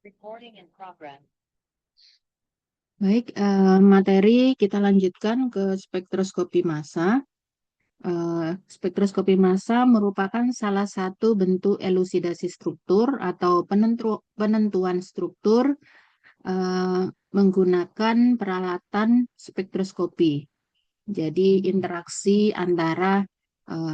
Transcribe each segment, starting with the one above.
Recording in progress. Baik, materi kita lanjutkan ke spektroskopi massa. Spektroskopi massa merupakan salah satu bentuk elusidasi struktur atau penentuan struktur eh, menggunakan peralatan spektroskopi. Jadi interaksi antara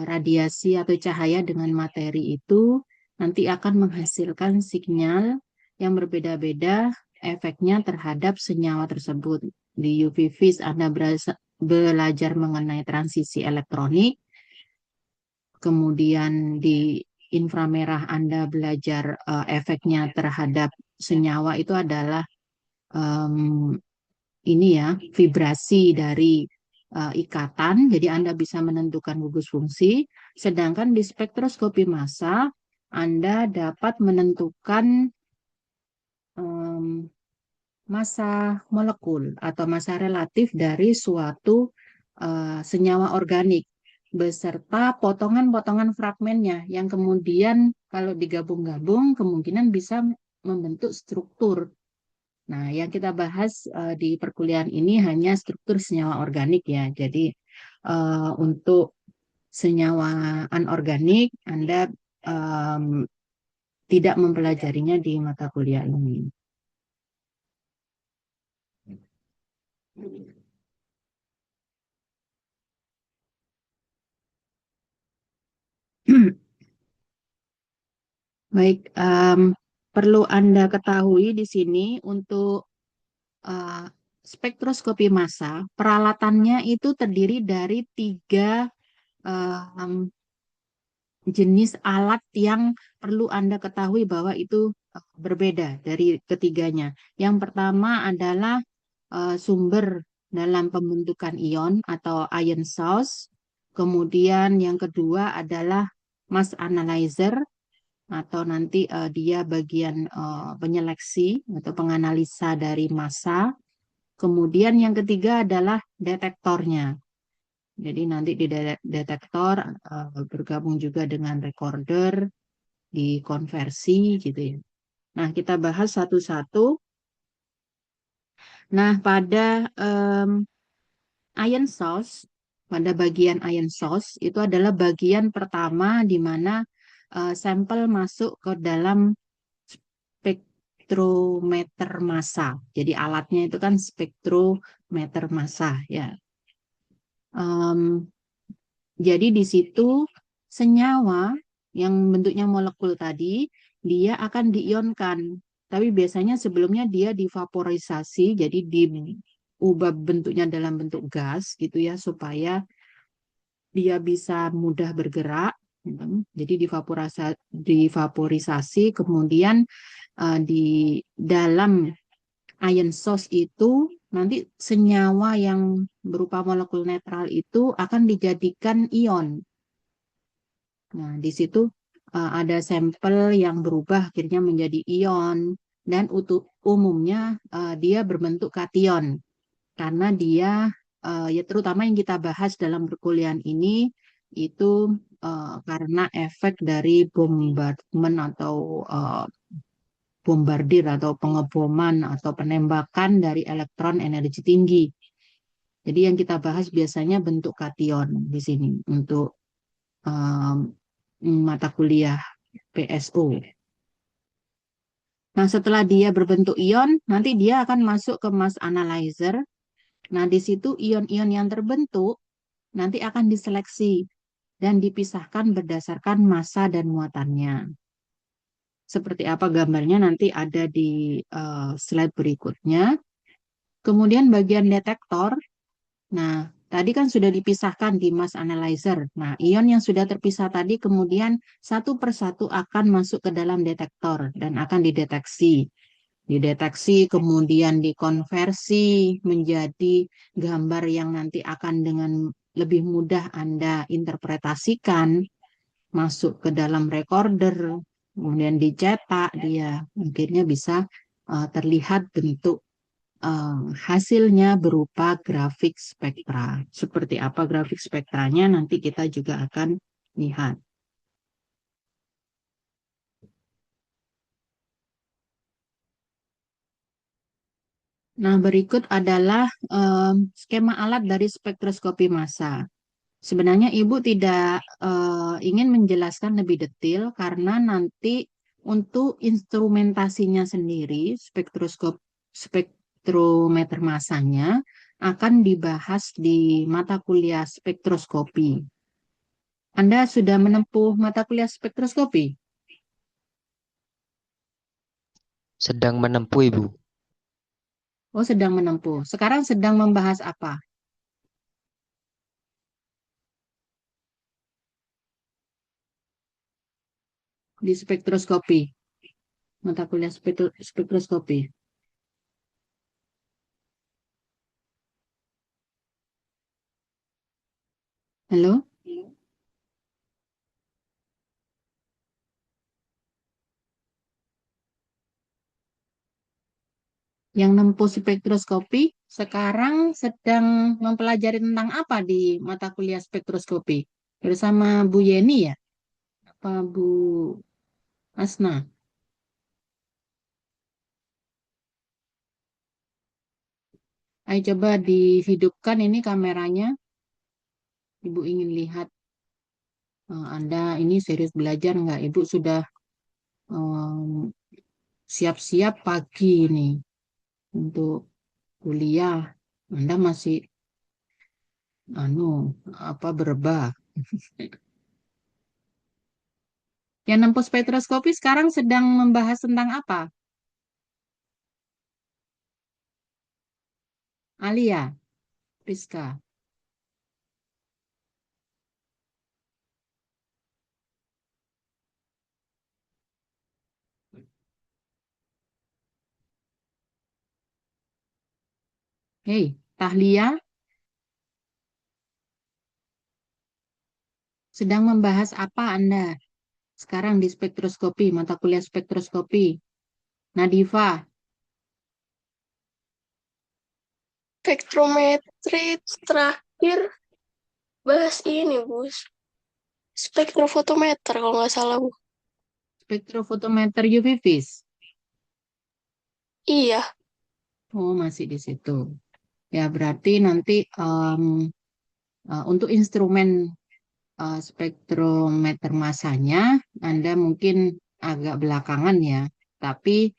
radiasi atau cahaya dengan materi itu nanti akan menghasilkan sinyal yang berbeda-beda efeknya terhadap senyawa tersebut. Di UV vis Anda belajar mengenai transisi elektronik, kemudian di inframerah Anda belajar efeknya terhadap senyawa itu adalah em, ini ya, vibrasi dari ikatan, jadi Anda bisa menentukan gugus fungsi. Sedangkan di spektroskopi massa, Anda dapat menentukan em, massa molekul atau massa relatif dari suatu senyawa organik beserta potongan-potongan fragmennya yang kemudian kalau digabung-gabung kemungkinan bisa membentuk struktur. Nah, yang kita bahas di perkuliahan ini hanya struktur senyawa organik ya. Jadi untuk senyawa anorganik Anda em, tidak mempelajarinya di mata kuliah ini. Baik, perlu Anda ketahui di sini untuk eh, spektroskopi massa, peralatannya itu terdiri dari tiga em, jenis alat yang perlu Anda ketahui bahwa itu berbeda dari ketiganya. Yang pertama adalah sumber dalam pembentukan ion atau ion source. Kemudian yang kedua adalah mass analyzer atau nanti dia bagian penyeleksi atau penganalisa dari massa. Kemudian yang ketiga adalah detektornya. Jadi nanti di detektor bergabung juga dengan recorder, dikonversi gitu ya. Nah, kita bahas satu-satu. Nah, pada ion source, pada bagian ion source itu adalah bagian pertama di mana sampel masuk ke dalam spektrometer massa. Jadi alatnya itu kan spektrometer massa ya. Em, jadi di situ senyawa yang bentuknya molekul tadi dia akan diionkan. Tapi biasanya sebelumnya dia divaporisasi, jadi diubah bentuknya dalam bentuk gas gitu ya supaya dia bisa mudah bergerak. Jadi divaporisasi, kemudian di dalam ion source itu nanti senyawa yang berupa molekul netral itu akan dijadikan ion. Nah, di situ ada sampel yang berubah akhirnya menjadi ion dan umumnya dia berbentuk kation karena dia ya terutama yang kita bahas dalam perkuliahan ini itu karena efek dari bombardment atau bombardir atau pengeboman atau penembakan dari elektron energi tinggi. Jadi yang kita bahas biasanya bentuk kation di sini untuk um, mata kuliah PSO. Nah, setelah dia berbentuk ion, nanti dia akan masuk ke mass analyzer. Nah, di situ ion-ion yang terbentuk nanti akan diseleksi dan dipisahkan berdasarkan massa dan muatannya. Seperti apa gambarnya nanti ada di slide berikutnya. Kemudian bagian detektor, nah tadi kan sudah dipisahkan di mass analyzer. Nah, ion yang sudah terpisah tadi kemudian satu persatu akan masuk ke dalam detektor dan akan dideteksi. Dideteksi kemudian dikonversi menjadi gambar yang nanti akan dengan lebih mudah Anda interpretasikan masuk ke dalam recorder, kemudian dicetak, dia akhirnya bisa terlihat bentuk hasilnya berupa grafik spektra. Seperti apa grafik spektranya nanti kita juga akan lihat. Nah, berikut adalah skema alat dari spektroskopi massa. Sebenarnya Ibu tidak ingin menjelaskan lebih detail karena nanti untuk instrumentasinya sendiri, spektrometer massanya akan dibahas di mata kuliah spektroskopi. Anda sudah menempuh mata kuliah spektroskopi? Sedang menempuh, Ibu. Oh, sedang menempuh. Sekarang sedang membahas apa di spektroskopi? Mata kuliah spektroskopi. Halo? Yang nempuh spektroskopi sekarang sedang mempelajari tentang apa di mata kuliah spektroskopi? Bersama Bu Yeni ya? Apa Bu Asna? Ayo coba dihidupkan ini kameranya. Ibu ingin lihat Anda ini serius belajar nggak? Ibu sudah em, siap-siap pagi ini untuk kuliah. Anda masih anu apa berebah. Yang nempuh spektroskopi sekarang sedang membahas tentang apa? Alia, Priska. Hei, Tahlia, sedang membahas apa Anda sekarang di spektroskopi, mata kuliah spektroskopi? Nadifa, Spektrometri terakhir bahas ini, Bu. Spektrofotometer kalau nggak salah, Bu. spektrofotometer UV vis. Iya, Oh, masih di situ. Ya, berarti nanti untuk instrumen spektrometer masanya, Anda mungkin agak belakangan ya. Tapi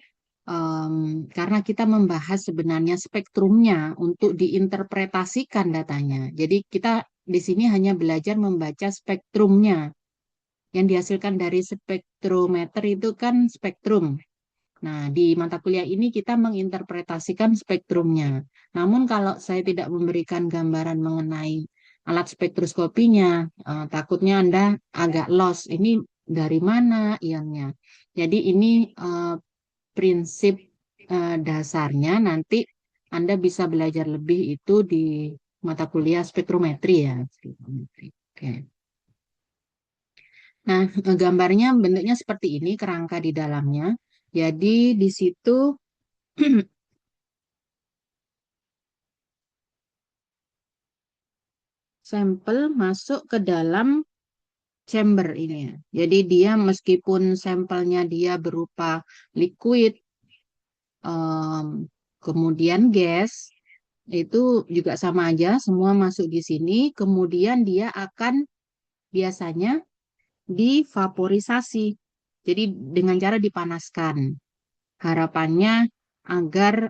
karena kita membahas sebenarnya spektrumnya untuk diinterpretasikan datanya. Jadi kita di sini hanya belajar membaca spektrumnya. Yang dihasilkan dari spektrometer itu kan spektrum. Nah, di mata kuliah ini kita menginterpretasikan spektrumnya. Namun kalau saya tidak memberikan gambaran mengenai alat spektroskopinya, takutnya Anda agak lost. Ini dari mana ionnya? Jadi ini prinsip dasarnya nanti Anda bisa belajar lebih itu di mata kuliah spektrometri ya. Spektrometri. Oke. Nah, gambarnya bentuknya seperti ini, kerangka di dalamnya. Jadi di situ sampel masuk ke dalam chamber ini ya. Jadi dia meskipun sampelnya dia berupa liquid, em, kemudian gas, itu juga sama aja, semua masuk di sini. Kemudian dia akan biasanya divaporisasi. Jadi dengan cara dipanaskan. Harapannya agar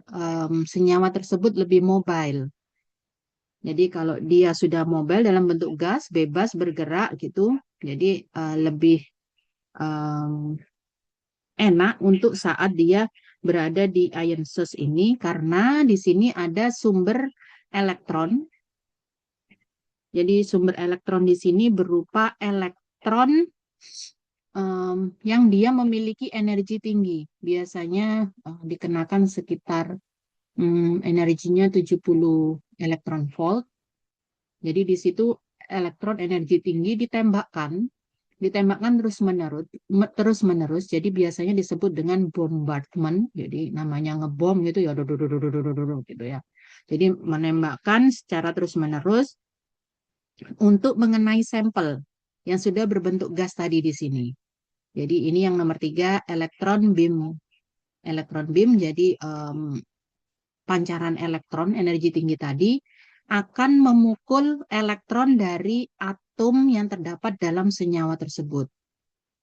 senyawa tersebut lebih mobile. Jadi kalau dia sudah mobile dalam bentuk gas, bebas bergerak gitu, jadi lebih em, enak untuk saat dia berada di ion source ini karena di sini ada sumber elektron. Jadi sumber elektron di sini berupa elektron yang dia memiliki energi tinggi. Biasanya dikenakan sekitar energinya 70 elektron volt. Jadi di situ elektron energi tinggi ditembakkan terus menerus. Jadi biasanya disebut dengan bombardment. Jadi namanya ngebom gitu ya, gitu ya. Jadi menembakkan secara terus menerus untuk mengenai sampel yang sudah berbentuk gas tadi di sini. Jadi ini yang nomor 3 elektron beam. Elektron beam jadi pancaran elektron energi tinggi tadi akan memukul elektron dari atom yang terdapat dalam senyawa tersebut.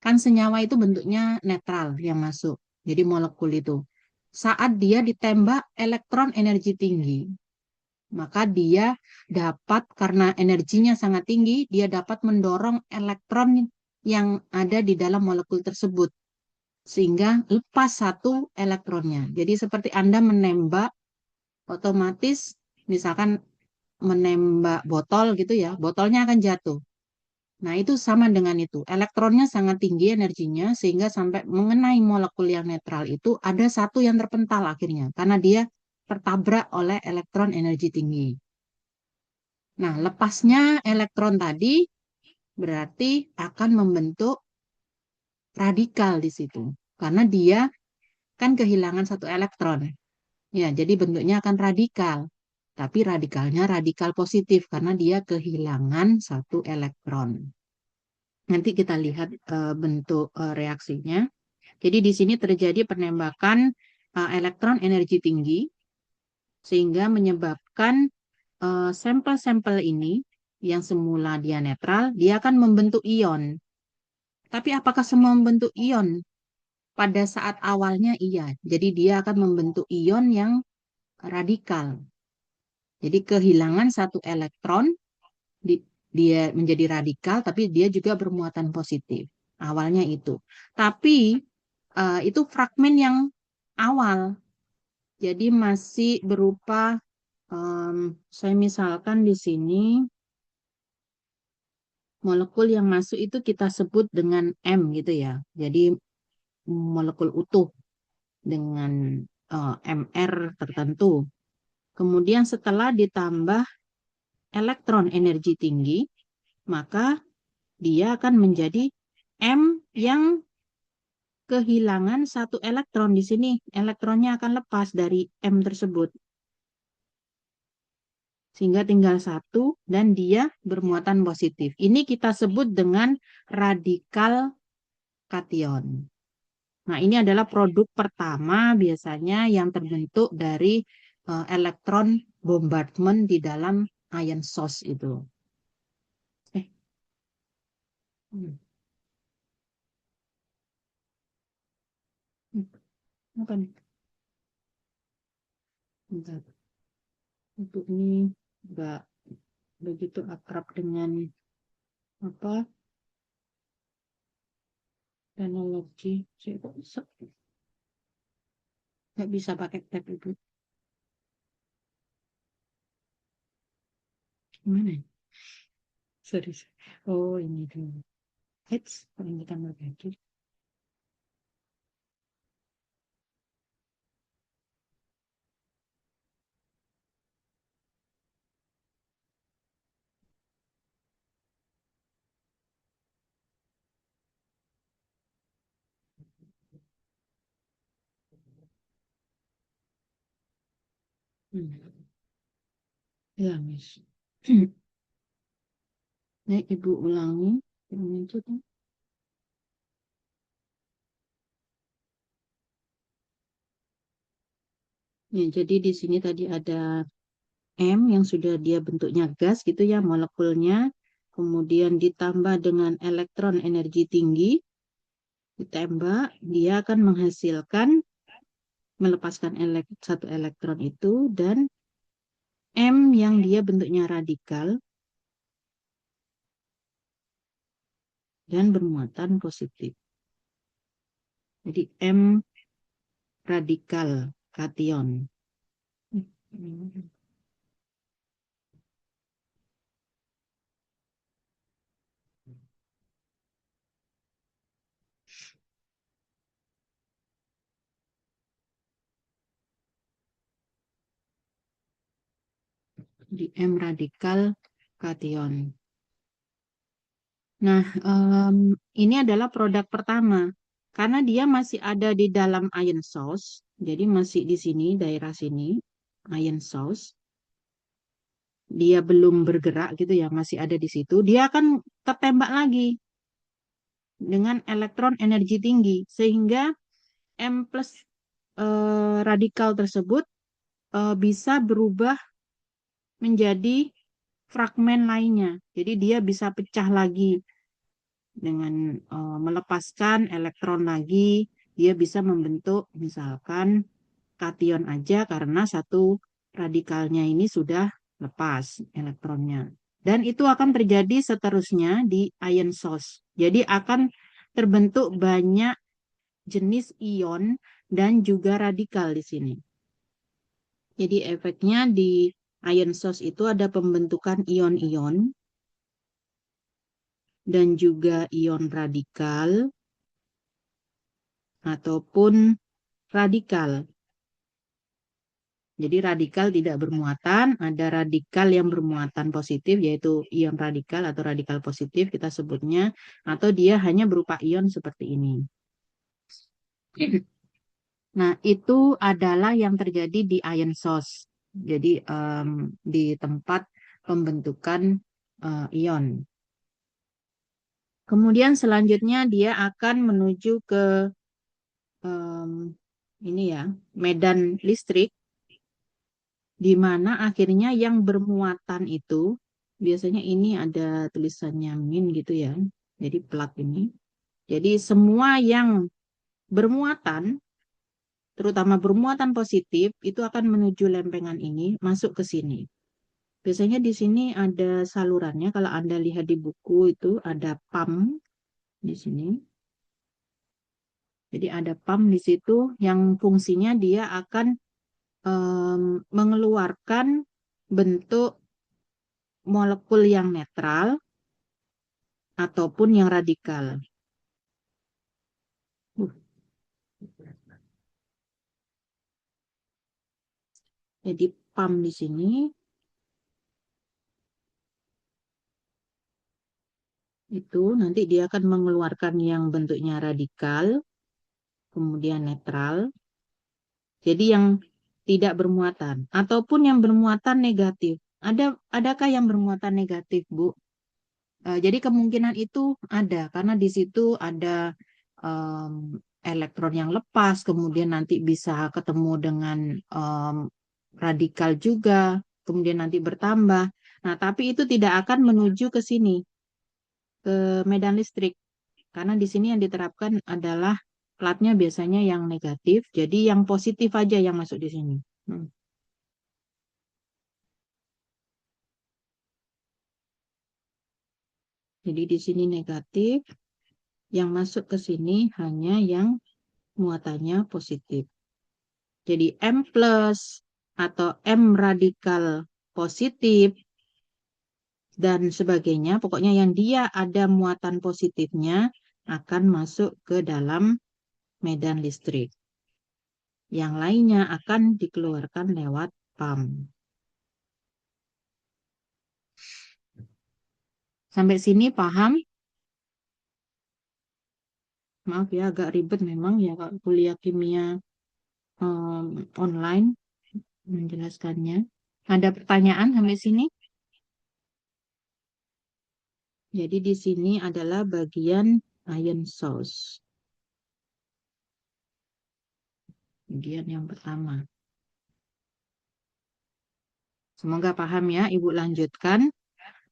Kan senyawa itu bentuknya netral yang masuk, jadi molekul itu. Saat dia ditembak elektron energi tinggi, maka dia dapat, karena energinya sangat tinggi, dia dapat mendorong elektron yang ada di dalam molekul tersebut, sehingga lepas satu elektronnya. Jadi seperti Anda menembak, otomatis misalkan menembak botol gitu ya, botolnya akan jatuh. Nah, itu sama dengan itu. Elektronnya sangat tinggi energinya, sehingga sampai mengenai molekul yang netral itu ada satu yang terpental akhirnya, karena dia tertabrak oleh elektron energi tinggi. Nah, lepasnya elektron tadi berarti akan membentuk radikal di situ. Karena dia kan kehilangan satu elektron. Ya, jadi bentuknya akan radikal. Tapi radikalnya radikal positif karena dia kehilangan satu elektron. Nanti kita lihat bentuk reaksinya. Jadi di sini terjadi penembakan elektron energi tinggi sehingga menyebabkan sampel-sampel ini yang semula dia netral, dia akan membentuk ion. Tapi apakah semua membentuk ion? Pada saat awalnya iya. Jadi dia akan membentuk ion yang radikal. Jadi kehilangan satu elektron, dia menjadi radikal, tapi dia juga bermuatan positif. Awalnya itu. Tapi itu fragmen yang awal. Jadi masih berupa, saya misalkan di sini, molekul yang masuk itu kita sebut dengan M gitu ya. Jadi molekul utuh dengan MR tertentu. Kemudian setelah ditambah elektron energi tinggi, maka dia akan menjadi M yang kehilangan satu elektron di sini. Elektronnya akan lepas dari M tersebut. Sehingga tinggal satu dan dia bermuatan positif. Ini kita sebut dengan radikal kation. Nah, ini adalah produk pertama biasanya yang terbentuk dari elektron bombardment di dalam ion source itu. Apa nih? Bentar. Untuk ini enggak begitu akrab dengan apa teknologi. Saya kok nggak bisa pakai tab itu. Gimana ya? Sorry. Oh, ini dulu. Paling kita berbagi. Ya, Miss. Nih, Ibu ulangi. Yang itu tuh. Ya, jadi di sini tadi ada M yang sudah dia bentuknya gas gitu ya, molekulnya. Kemudian ditambah dengan elektron energi tinggi, ditembak, dia akan menghasilkan, melepaskan satu elektron itu, dan M yang dia bentuknya radikal dan bermuatan positif. Jadi M radikal kation. Di M radikal kation. Nah, ini adalah produk pertama. Karena dia masih ada di dalam ion source, jadi masih di sini, daerah sini, ion source. Dia belum bergerak gitu ya, masih ada di situ. Dia akan tertembak lagi dengan elektron energi tinggi. Sehingga M plus radikal tersebut bisa berubah menjadi fragmen lainnya. Jadi dia bisa pecah lagi dengan melepaskan elektron lagi. Dia bisa membentuk misalkan kation aja karena satu radikalnya ini sudah lepas elektronnya. Dan itu akan terjadi seterusnya di ion source. Jadi akan terbentuk banyak jenis ion dan juga radikal di sini. Jadi efeknya di ion source itu ada pembentukan ion-ion dan juga ion radikal ataupun radikal. Jadi radikal tidak bermuatan, ada radikal yang bermuatan positif, yaitu ion radikal atau radikal positif kita sebutnya, atau dia hanya berupa ion seperti ini. Nah, itu adalah yang terjadi di ion source. Jadi di tempat pembentukan ion. Kemudian selanjutnya dia akan menuju ke ini ya, medan listrik, di mana akhirnya yang bermuatan itu, biasanya ini ada tulisannya min gitu ya, jadi plat ini. Jadi semua yang bermuatan, terutama bermuatan positif, itu akan menuju lempengan ini, masuk ke sini. Biasanya di sini ada salurannya, kalau Anda lihat di buku itu ada pump di sini. Jadi ada pump di situ yang fungsinya dia akan mengeluarkan bentuk molekul yang netral ataupun yang radikal. Jadi pump di sini itu nanti dia akan mengeluarkan yang bentuknya radikal, kemudian netral. Jadi yang tidak bermuatan ataupun yang bermuatan negatif. Adakah yang bermuatan negatif, Bu? Jadi kemungkinan itu ada karena di situ ada elektron yang lepas, kemudian nanti bisa ketemu dengan radikal juga, kemudian nanti bertambah. Nah, tapi itu tidak akan menuju ke sini, ke medan listrik, karena di sini yang diterapkan adalah platnya biasanya yang negatif, jadi yang positif aja yang masuk di sini. Jadi di sini negatif, yang masuk ke sini hanya yang muatannya positif. Jadi M plus atau M radikal positif dan sebagainya, pokoknya yang dia ada muatan positifnya akan masuk ke dalam medan listrik. Yang lainnya akan dikeluarkan lewat pump. Sampai sini paham? Maaf ya, agak ribet memang ya kalau kuliah kimia online menjelaskannya. Ada pertanyaan sampai sini? Jadi di sini adalah bagian ion source. Bagian yang pertama. Semoga paham ya, Ibu lanjutkan.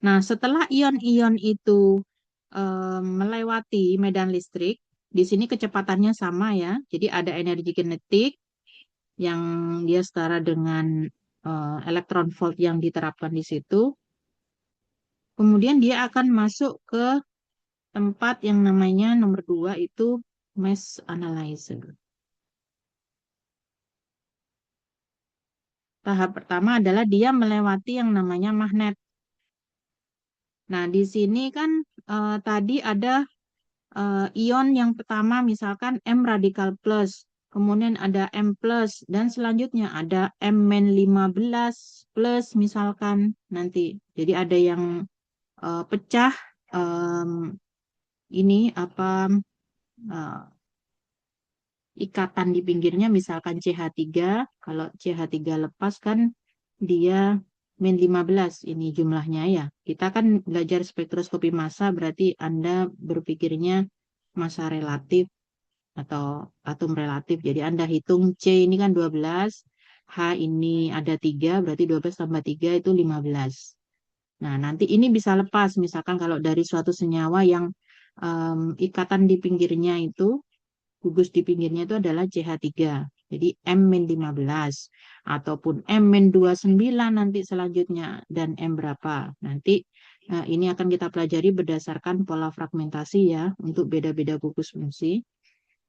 Nah, setelah ion-ion itu melewati medan listrik, di sini kecepatannya sama ya. Jadi ada energi kinetik yang dia setara dengan elektron volt yang diterapkan di situ. Kemudian dia akan masuk ke tempat yang namanya nomor 2 itu mass analyzer. Tahap pertama adalah dia melewati yang namanya magnet. Nah, di sini kan tadi ada ion yang pertama misalkan M radikal plus, kemudian ada M plus, dan selanjutnya ada M-15 plus misalkan nanti. Jadi ada yang pecah ini apa ikatan di pinggirnya misalkan CH3, kalau CH3 lepas kan dia -15 ini jumlahnya ya. Kita kan belajar spektroskopi massa berarti Anda berpikirnya massa relatif atau atom relatif. Jadi Anda hitung C ini kan 12, H ini ada 3, berarti 12 tambah 3 itu 15. Nah, nanti ini bisa lepas, misalkan kalau dari suatu senyawa yang ikatan di pinggirnya itu, gugus di pinggirnya itu adalah CH3. Jadi M-15 ataupun M-29 nanti selanjutnya dan M berapa. Nanti ini akan kita pelajari berdasarkan pola fragmentasi ya untuk beda-beda gugus fungsi.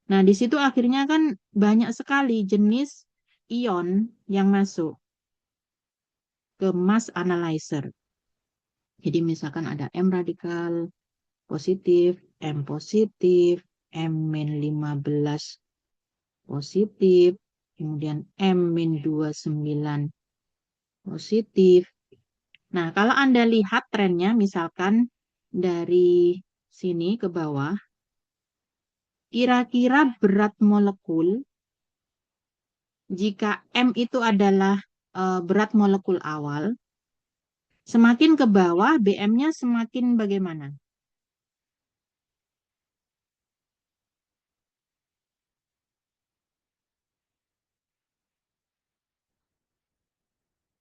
Nah, di situ akhirnya kan banyak sekali jenis ion yang masuk ke mass analyzer. Jadi misalkan ada M radikal positif, M positif, M-15 positif, kemudian M-29 positif. Nah, kalau Anda lihat trennya, misalkan dari sini ke bawah, kira-kira berat molekul, jika M itu adalah berat molekul awal, semakin ke bawah BM-nya semakin bagaimana?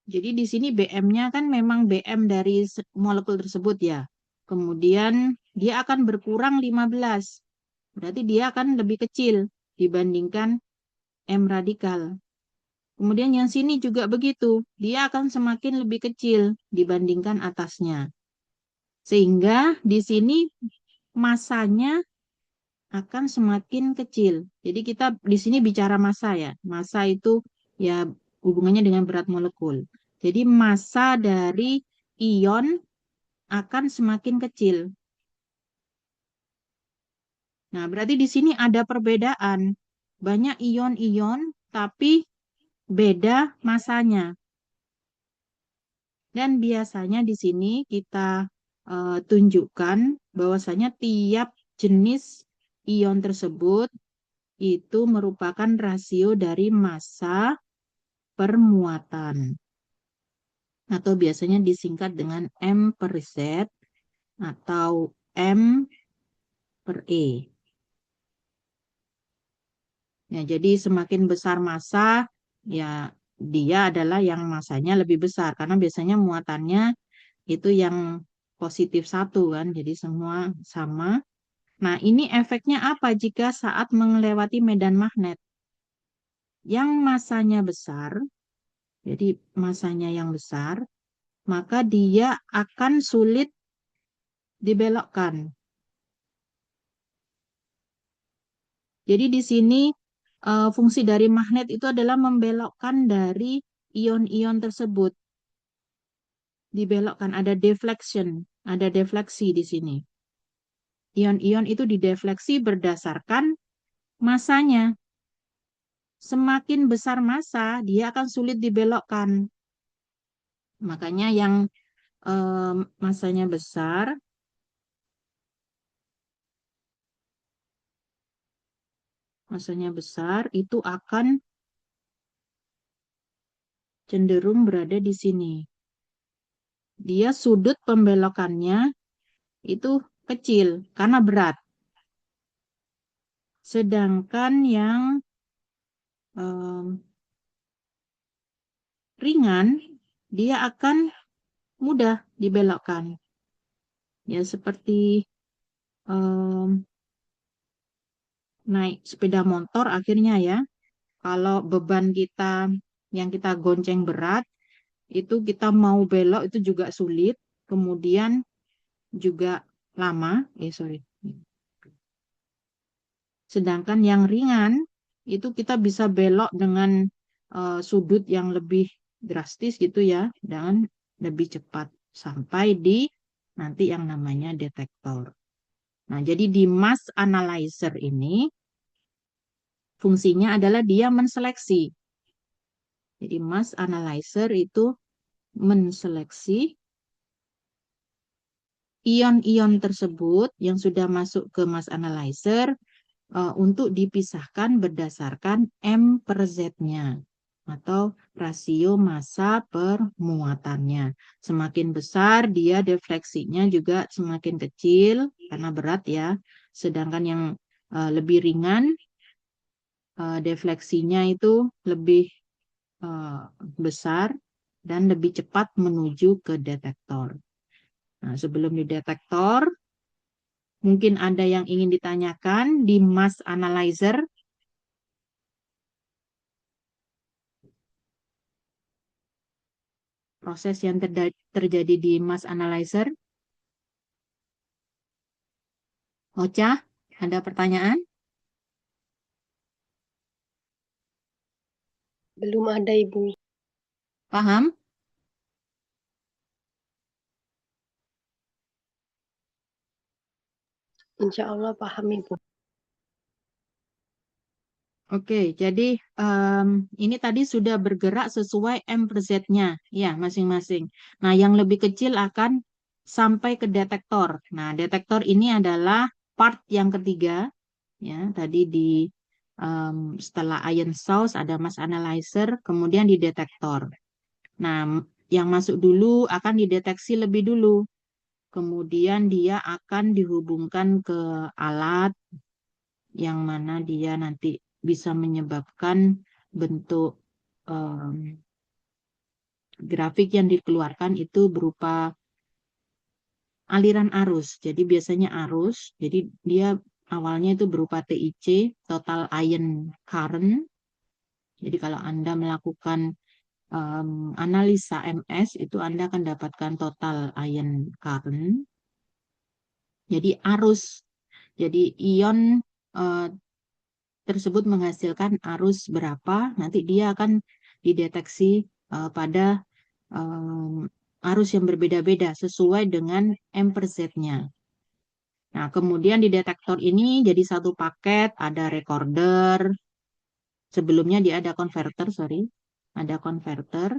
Jadi di sini BM-nya kan memang BM dari molekul tersebut ya. Kemudian dia akan berkurang 15. Berarti dia akan lebih kecil dibandingkan M radikal. Kemudian yang sini juga begitu. Dia akan semakin lebih kecil dibandingkan atasnya. Sehingga di sini masanya akan semakin kecil. Jadi kita di sini bicara massa ya. Massa itu ya hubungannya dengan berat molekul. Jadi massa dari ion akan semakin kecil. Nah, berarti di sini ada perbedaan. Banyak ion-ion tapi beda masanya. Dan biasanya di sini kita tunjukkan bahwasanya tiap jenis ion tersebut itu merupakan rasio dari massa per muatan. Atau biasanya disingkat dengan M per Z atau M per E. Ya, jadi semakin besar massa, ya dia adalah yang massanya lebih besar. Karena biasanya muatannya itu yang positif satu kan, jadi semua sama. Nah, ini efeknya apa jika saat melewati medan magnet? Yang massanya besar, jadi massanya yang besar, maka dia akan sulit dibelokkan. Jadi di sini fungsi dari magnet itu adalah membelokkan dari ion-ion tersebut. Dibelokkan, ada deflection, ada defleksi di sini. Ion-ion itu didefleksi berdasarkan masanya. Semakin besar massa, dia akan sulit dibelokkan. Makanya yang masanya besar itu akan cenderung berada di sini. Dia sudut pembelokannya itu kecil karena berat. Sedangkan yang ringan, dia akan mudah dibelokkan. Ya seperti naik sepeda motor akhirnya ya. Kalau beban kita yang kita gonceng berat, itu kita mau belok itu juga sulit. Kemudian juga lama. Sorry. Sedangkan yang ringan, itu kita bisa belok dengan sudut yang lebih drastis gitu ya. Dan lebih cepat. Sampai di nanti yang namanya detektor. Nah, jadi di mass analyzer ini, fungsinya adalah dia menseleksi. Jadi mass analyzer itu menseleksi ion-ion tersebut yang sudah masuk ke mass analyzer untuk dipisahkan berdasarkan M per Z-nya atau rasio massa per muatannya. Semakin besar dia defleksinya juga semakin kecil karena berat ya. Sedangkan yang lebih ringan defleksinya itu lebih besar dan lebih cepat menuju ke detektor. Nah, sebelum di detektor, mungkin ada yang ingin ditanyakan di mass analyzer. Proses yang terjadi di mass analyzer. Ocha, ada pertanyaan? Belum ada, Ibu. Paham? Insya Allah paham, Ibu. Oke, jadi ini tadi sudah bergerak sesuai M per Z-nya, ya masing-masing. Nah, yang lebih kecil akan sampai ke detektor. Nah, detektor ini adalah part yang ketiga, ya. Tadi setelah ion source ada mass analyzer, kemudian di detektor. Nah, yang masuk dulu akan dideteksi lebih dulu. Kemudian dia akan dihubungkan ke alat yang mana dia nanti bisa menyebabkan bentuk grafik yang dikeluarkan itu berupa aliran arus. Jadi biasanya arus, jadi dia awalnya itu berupa TIC, total ion current. Jadi kalau Anda melakukan analisa MS, itu Anda akan dapatkan total ion current. Jadi arus, jadi ion uh, tersebut menghasilkan arus berapa, nanti dia akan dideteksi pada arus yang berbeda-beda sesuai dengan M per Z-nya. Nah, kemudian di detektor ini jadi satu paket, ada recorder, sebelumnya dia ada converter, sorry, ada converter.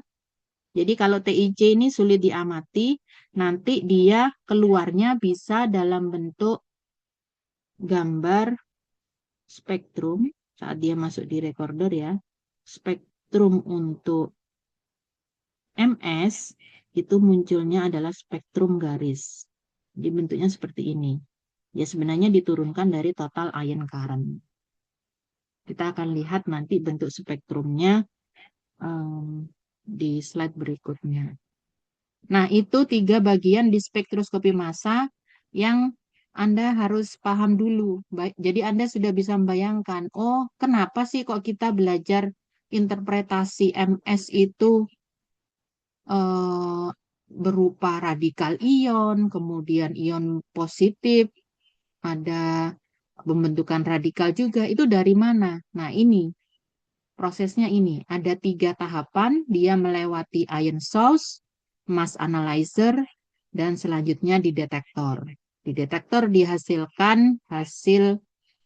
Jadi kalau TIC ini sulit diamati, nanti dia keluarnya bisa dalam bentuk gambar spektrum saat dia masuk di recorder ya. Spektrum untuk MS itu munculnya adalah spektrum garis. Jadi bentuknya seperti ini. Ya sebenarnya diturunkan dari total ion current. Kita akan lihat nanti bentuk spektrumnya di slide berikutnya. Nah, itu 3 bagian di spektroskopi massa yang Anda harus paham dulu. Jadi Anda sudah bisa membayangkan, oh kenapa sih kok kita belajar interpretasi MS itu berupa radikal ion, kemudian ion positif, ada pembentukan radikal juga. Itu dari mana? Nah, ini prosesnya ini. Ada 3 tahapan, dia melewati ion source, mass analyzer, dan selanjutnya di detektor. Di detektor dihasilkan hasil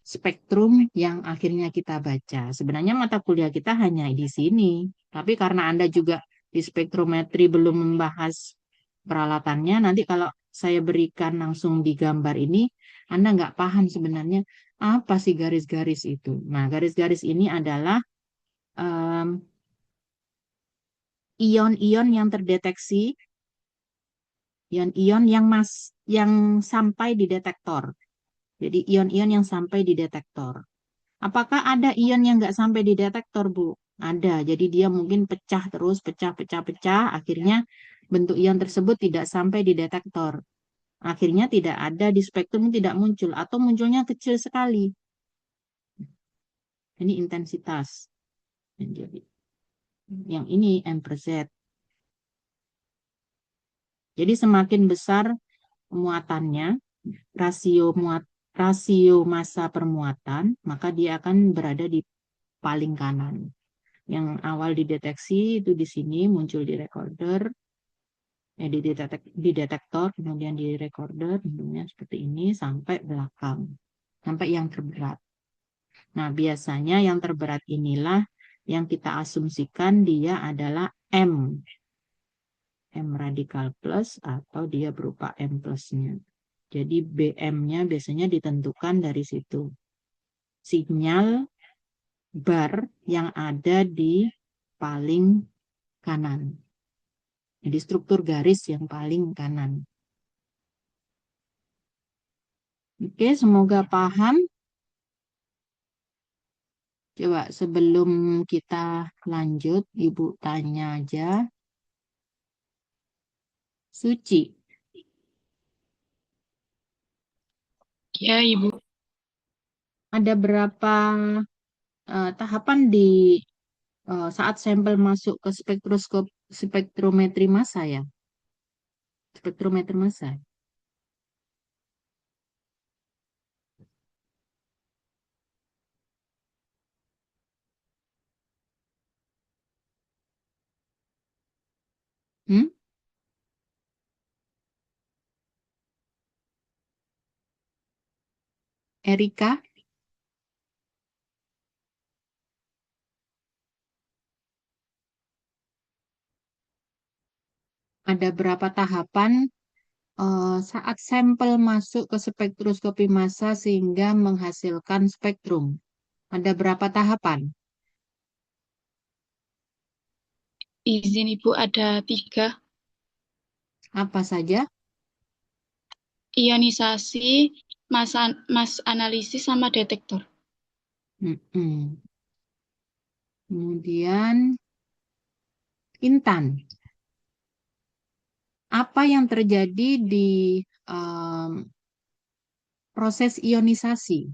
spektrum yang akhirnya kita baca. Sebenarnya mata kuliah kita hanya di sini. Tapi karena Anda juga di spektrometri belum membahas peralatannya, nanti kalau saya berikan langsung di gambar ini, Anda nggak paham sebenarnya apa sih garis-garis itu. Nah, garis-garis ini adalah ion-ion yang terdeteksi, ion-ion yang sampai di detektor. Jadi ion-ion yang sampai di detektor. Apakah ada ion yang nggak sampai di detektor, Bu? Ada. Jadi dia mungkin pecah terus, pecah, pecah, pecah. Akhirnya bentuk ion tersebut tidak sampai di detektor. Akhirnya tidak ada di spektrum, tidak muncul. Atau munculnya kecil sekali. Ini intensitas. Jadi yang ini M per Z. Jadi semakin besar muatannya, rasio massa permuatan, maka dia akan berada di paling kanan. Yang awal dideteksi itu di sini muncul di recorder, di detektor, kemudian di recorder, bentuknya seperti ini sampai belakang, sampai yang terberat. Nah, biasanya yang terberat inilah yang kita asumsikan dia adalah M radikal plus atau dia berupa M plusnya. Jadi BM-nya biasanya ditentukan dari situ. Sinyal bar yang ada di paling kanan. Jadi struktur garis yang paling kanan. Oke, semoga paham. Coba sebelum kita lanjut, Ibu tanya aja. Suci, Ya, Ibu. ada berapa tahapan di saat sampel masuk ke spektrometri massa ya? Spektrometer massa. Hmm? Erika, ada berapa tahapan saat sampel masuk ke spektroskopi massa sehingga menghasilkan spektrum? Ada berapa tahapan? Izin Ibu ada 3. Apa saja? Ionisasi, mas analisis, sama detektor. Mm-mm. Kemudian Intan, apa yang terjadi di em, proses ionisasi?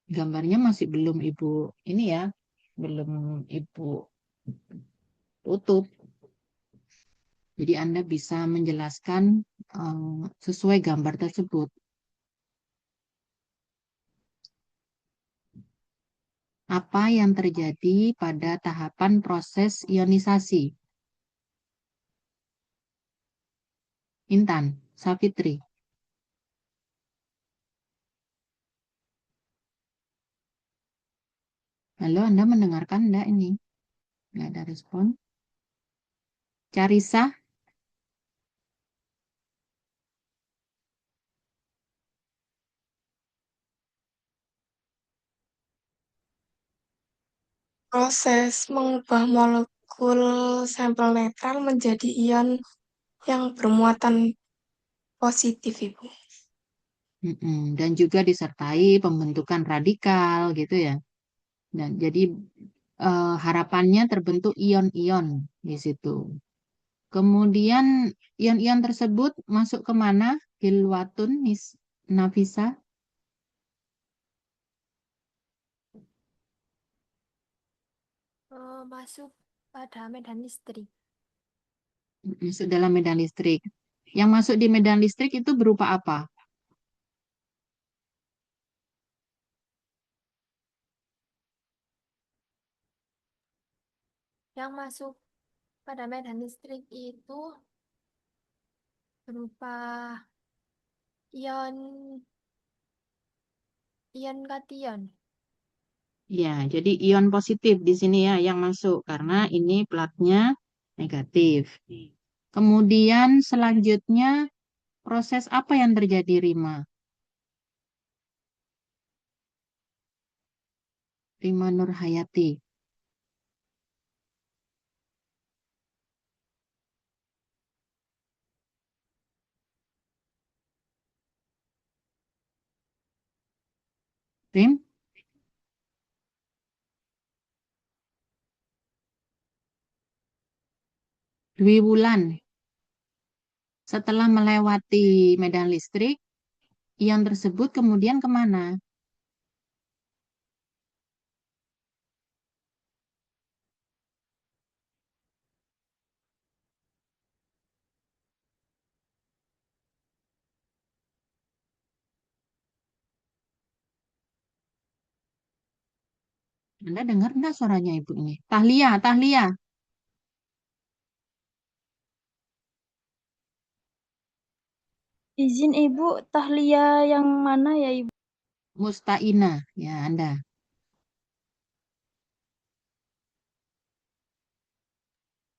Gambarnya masih belum Ibu ini ya, belum Ibu tutup. Jadi Anda bisa menjelaskan sesuai gambar tersebut. Apa yang terjadi pada tahapan proses ionisasi? Intan, Savitri. Halo, Anda mendengarkan enggak ini? Nggak ada respon. Carisa, Proses mengubah molekul sampel netral menjadi ion yang bermuatan positif, Ibu. Dan juga disertai pembentukan radikal gitu ya. Dan jadi harapannya terbentuk ion-ion di situ. Kemudian ion-ion tersebut masuk ke mana? Hilwatun, Miss Nafisa, Masuk pada medan listrik. masuk dalam medan listrik. Yang masuk di medan listrik itu berupa apa? Yang masuk pada medan listrik itu berupa ion ion kation. Ya, jadi ion positif di sini ya yang masuk karena ini platnya negatif. Kemudian selanjutnya proses apa yang terjadi, Rima? Rima Nurhayati. Rim, Dwi Wulan. Setelah melewati medan listrik, ion tersebut kemudian kemana? Anda dengar enggak suaranya Ibu ini? Tahlia, Tahlia, Izin Ibu, tahlia yang mana ya Ibu? Mustaina, ya Anda.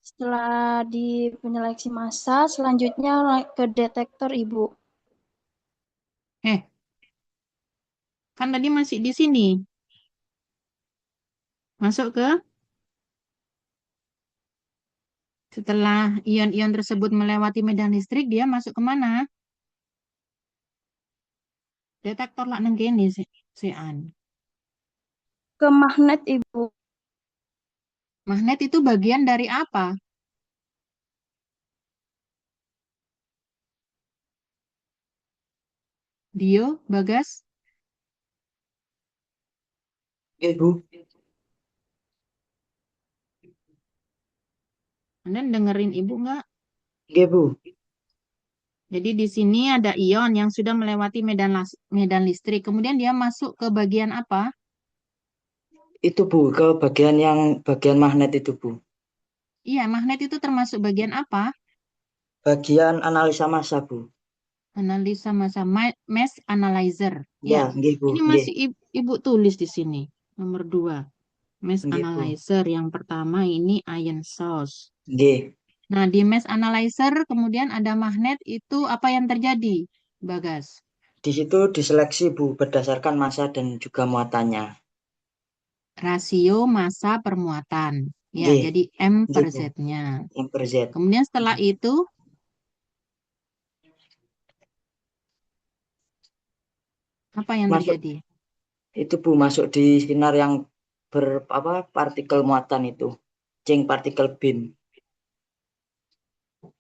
Setelah di penyeleksi massa, selanjutnya ke detektor Ibu. Eh, kan tadi masih di sini. Masuk ke setelah ion-ion tersebut melewati medan listrik, dia masuk ke mana? Detektor lah neng kene si An. Ke magnet, Ibu. Magnet itu bagian dari apa? Dio, Bagas, Ibu. Anda dengerin Ibu nggak? Nggih, Bu. Jadi di sini ada ion yang sudah melewati medan listrik. Kemudian dia masuk ke bagian apa? Itu, Bu, ke bagian magnet itu, Bu. Iya, magnet itu termasuk bagian apa? Bagian analisa massa, Bu. Analisa massa, mass analyzer. Ya, Ya, nggih, Bu. ini Nggih. masih Ibu tulis di sini. Nomor 2, mass Nggih, Bu. analyzer. Yang pertama ini ion source. Nggih. Nah, di mass analyzer kemudian ada magnet, itu apa yang terjadi, Bagas? Di situ diseleksi, Bu, berdasarkan massa dan juga muatannya. Rasio massa per muatan. Ya, Nggih. jadi M per Nggih, Bu. Z-nya. M per Z. Kemudian setelah itu, apa yang Masuk terjadi? itu, Bu, masuk di sinar yang partikel muatan itu. Zinc particle beam.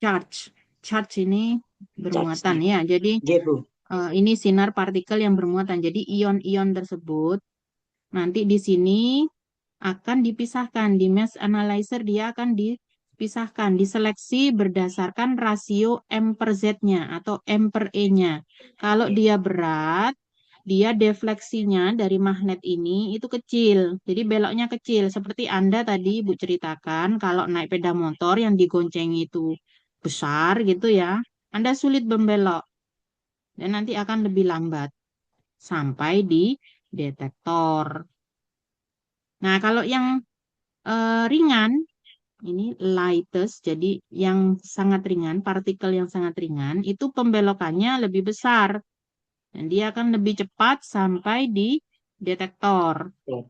Charge ini bermuatan Charge. ya. Jadi Nggih, Bu. ini sinar partikel yang bermuatan. Jadi ion-ion tersebut nanti di sini akan dipisahkan. Di mass analyzer dia akan dipisahkan, diseleksi berdasarkan rasio M per Z-nya atau M per E-nya. Kalau dia berat, dia defleksinya dari magnet ini itu kecil. Jadi beloknya kecil. Seperti Anda tadi Ibu ceritakan, kalau naik sepeda motor yang digonceng itu besar gitu ya, Anda sulit membelok. Dan nanti akan lebih lambat sampai di detektor. Nah, kalau yang ringan, ini lightest, jadi yang sangat ringan, partikel yang sangat ringan, itu pembelokannya lebih besar. Dan dia akan lebih cepat sampai di detektor. Ya.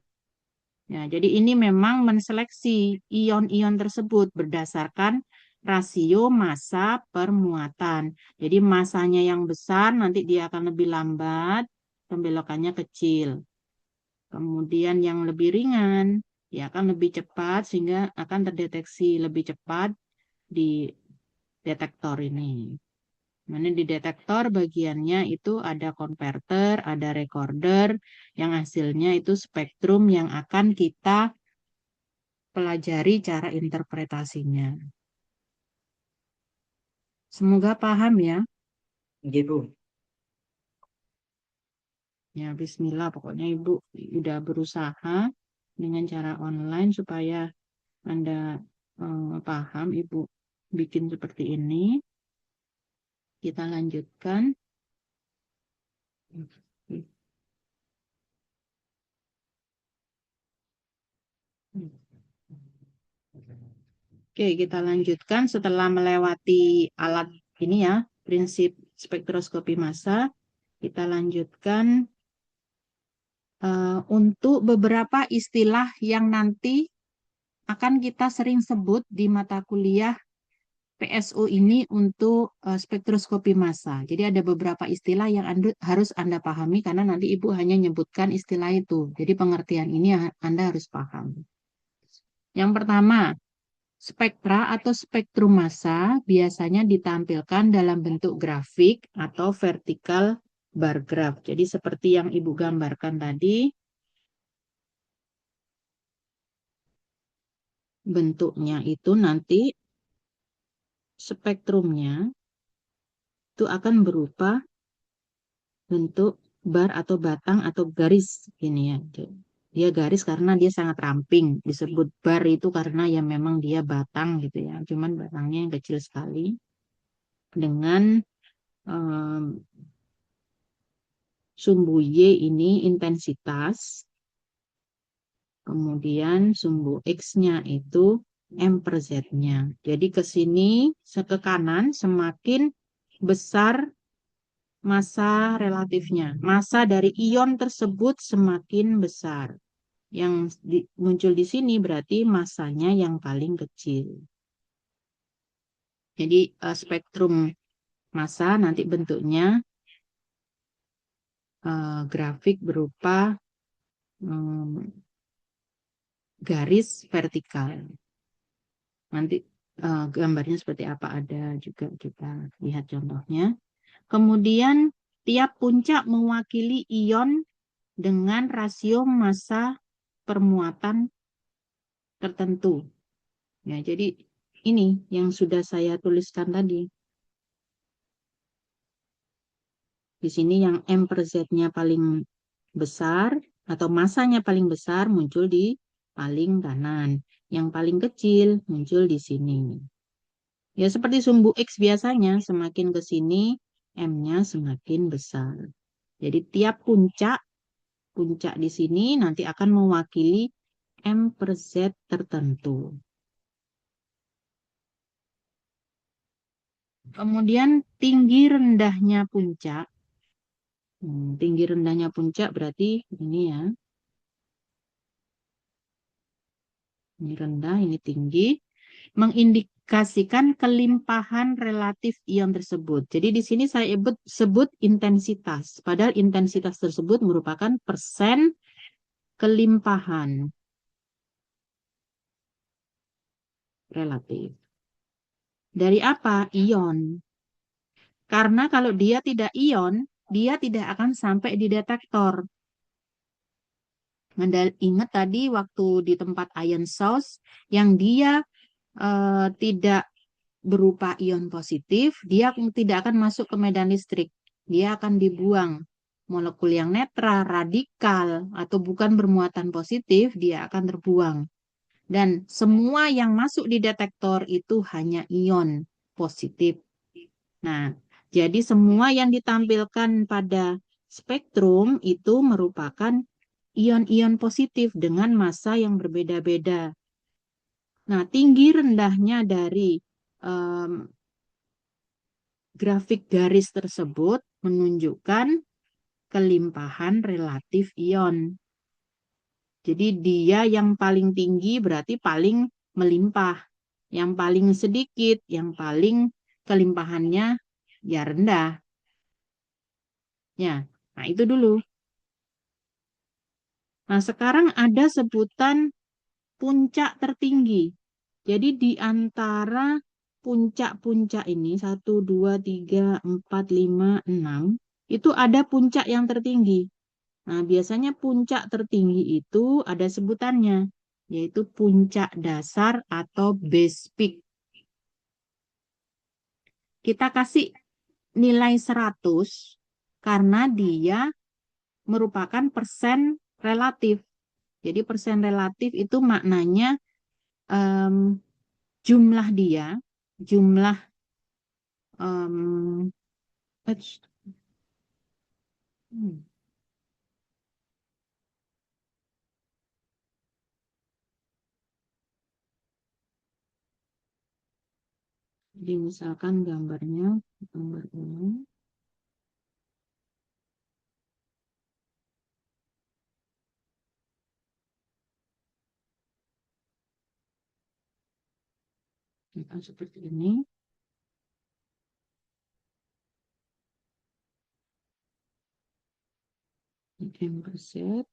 Ya, jadi ini memang menseleksi ion-ion tersebut berdasarkan rasio massa per muatan. Jadi massanya yang besar nanti dia akan lebih lambat, pembelokannya kecil. Kemudian yang lebih ringan, dia akan lebih cepat sehingga akan terdeteksi lebih cepat di detektor ini. Mana di detektor bagiannya itu ada konverter, ada recorder, yang hasilnya itu spektrum yang akan kita pelajari cara interpretasinya. Semoga paham ya. Nggih, Bu. Ya, bismillah. Pokoknya Ibu udah berusaha dengan cara online supaya Anda paham. Ibu bikin seperti ini. Kita lanjutkan. Oke, kita lanjutkan setelah melewati alat ini ya, prinsip spektroskopi massa. Kita lanjutkan untuk beberapa istilah yang nanti akan kita sering sebut di mata kuliah PSO ini untuk spektroskopi massa. Jadi ada beberapa istilah yang harus Anda pahami karena nanti Ibu hanya menyebutkan istilah itu. Jadi pengertian ini Anda harus paham. Yang pertama, spektra atau spektrum massa biasanya ditampilkan dalam bentuk grafik atau vertical bar graph. Jadi seperti yang Ibu gambarkan tadi, bentuknya itu nanti spektrumnya itu akan berupa bentuk bar atau batang atau garis gini ya. Dia garis karena dia sangat ramping. Disebut bar itu karena ya memang dia batang gitu ya. Cuman batangnya yang kecil sekali. Dengan sumbu Y ini intensitas. Kemudian sumbu X-nya itu M per Z-nya. Jadi ke sini, ke kanan semakin besar massa relatifnya. Massa dari ion tersebut semakin besar. Yang muncul di sini berarti massanya yang paling kecil. Jadi spektrum massa nanti bentuknya grafik berupa garis vertikal. Nanti gambarnya seperti apa ada juga kita lihat contohnya. Kemudian tiap puncak mewakili ion dengan rasio massa permuatan tertentu. Ya, jadi ini yang sudah saya tuliskan tadi. Di sini yang M per Z-nya paling besar atau masanya paling besar muncul di paling kanan. Yang paling kecil muncul di sini. Ya seperti sumbu X biasanya, semakin ke sini M-nya semakin besar. Jadi tiap puncak di sini nanti akan mewakili M per Z tertentu. Kemudian tinggi rendahnya puncak. Tinggi rendahnya puncak berarti ini ya. Ini rendah, ini tinggi. Mengindikasikan kelimpahan relatif ion tersebut. Jadi di sini saya sebut intensitas. Padahal intensitas tersebut merupakan persen kelimpahan relatif. Dari apa? Ion. Karena kalau dia tidak ion, dia tidak akan sampai di detektor. Ingat tadi waktu di tempat ion source yang dia tidak berupa ion positif, dia tidak akan masuk ke medan listrik. Dia akan dibuang. Molekul yang netral, radikal, atau bukan bermuatan positif, dia akan terbuang. Dan semua yang masuk di detektor itu hanya ion positif. Nah, jadi semua yang ditampilkan pada spektrum itu merupakan ion-ion positif dengan massa yang berbeda-beda. Nah, tinggi rendahnya dari grafik garis tersebut menunjukkan kelimpahan relatif ion. Jadi dia yang paling tinggi berarti paling melimpah. Yang paling sedikit, yang paling kelimpahannya ya rendah. Ya, nah itu dulu. Nah, sekarang ada sebutan puncak tertinggi. Jadi di antara puncak-puncak ini, 1, 2, 3, 4, 5, 6, itu ada puncak yang tertinggi. Nah, biasanya puncak tertinggi itu ada sebutannya, yaitu puncak dasar atau base peak. Kita kasih nilai 100 karena dia merupakan persen relatif. Jadi persen relatif itu maknanya jumlah dia, jumlah jadi misalkan gambar ini. Seperti ini. M per Z,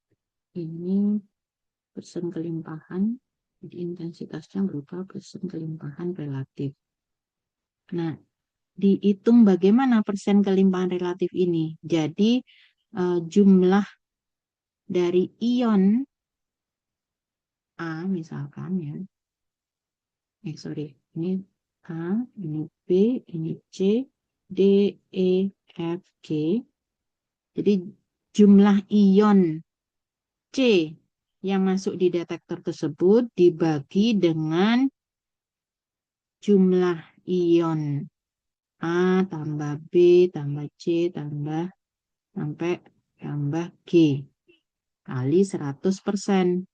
ini persen kelimpahan, jadi intensitasnya berupa persen kelimpahan relatif. Nah, dihitung bagaimana persen kelimpahan relatif ini. Jadi jumlah dari ion A misalkan ya. Ini A, ini B, ini C, D, E, F, G. Jadi jumlah ion C yang masuk di detektor tersebut dibagi dengan jumlah ion A tambah B tambah C tambah sampai tambah G kali 100%.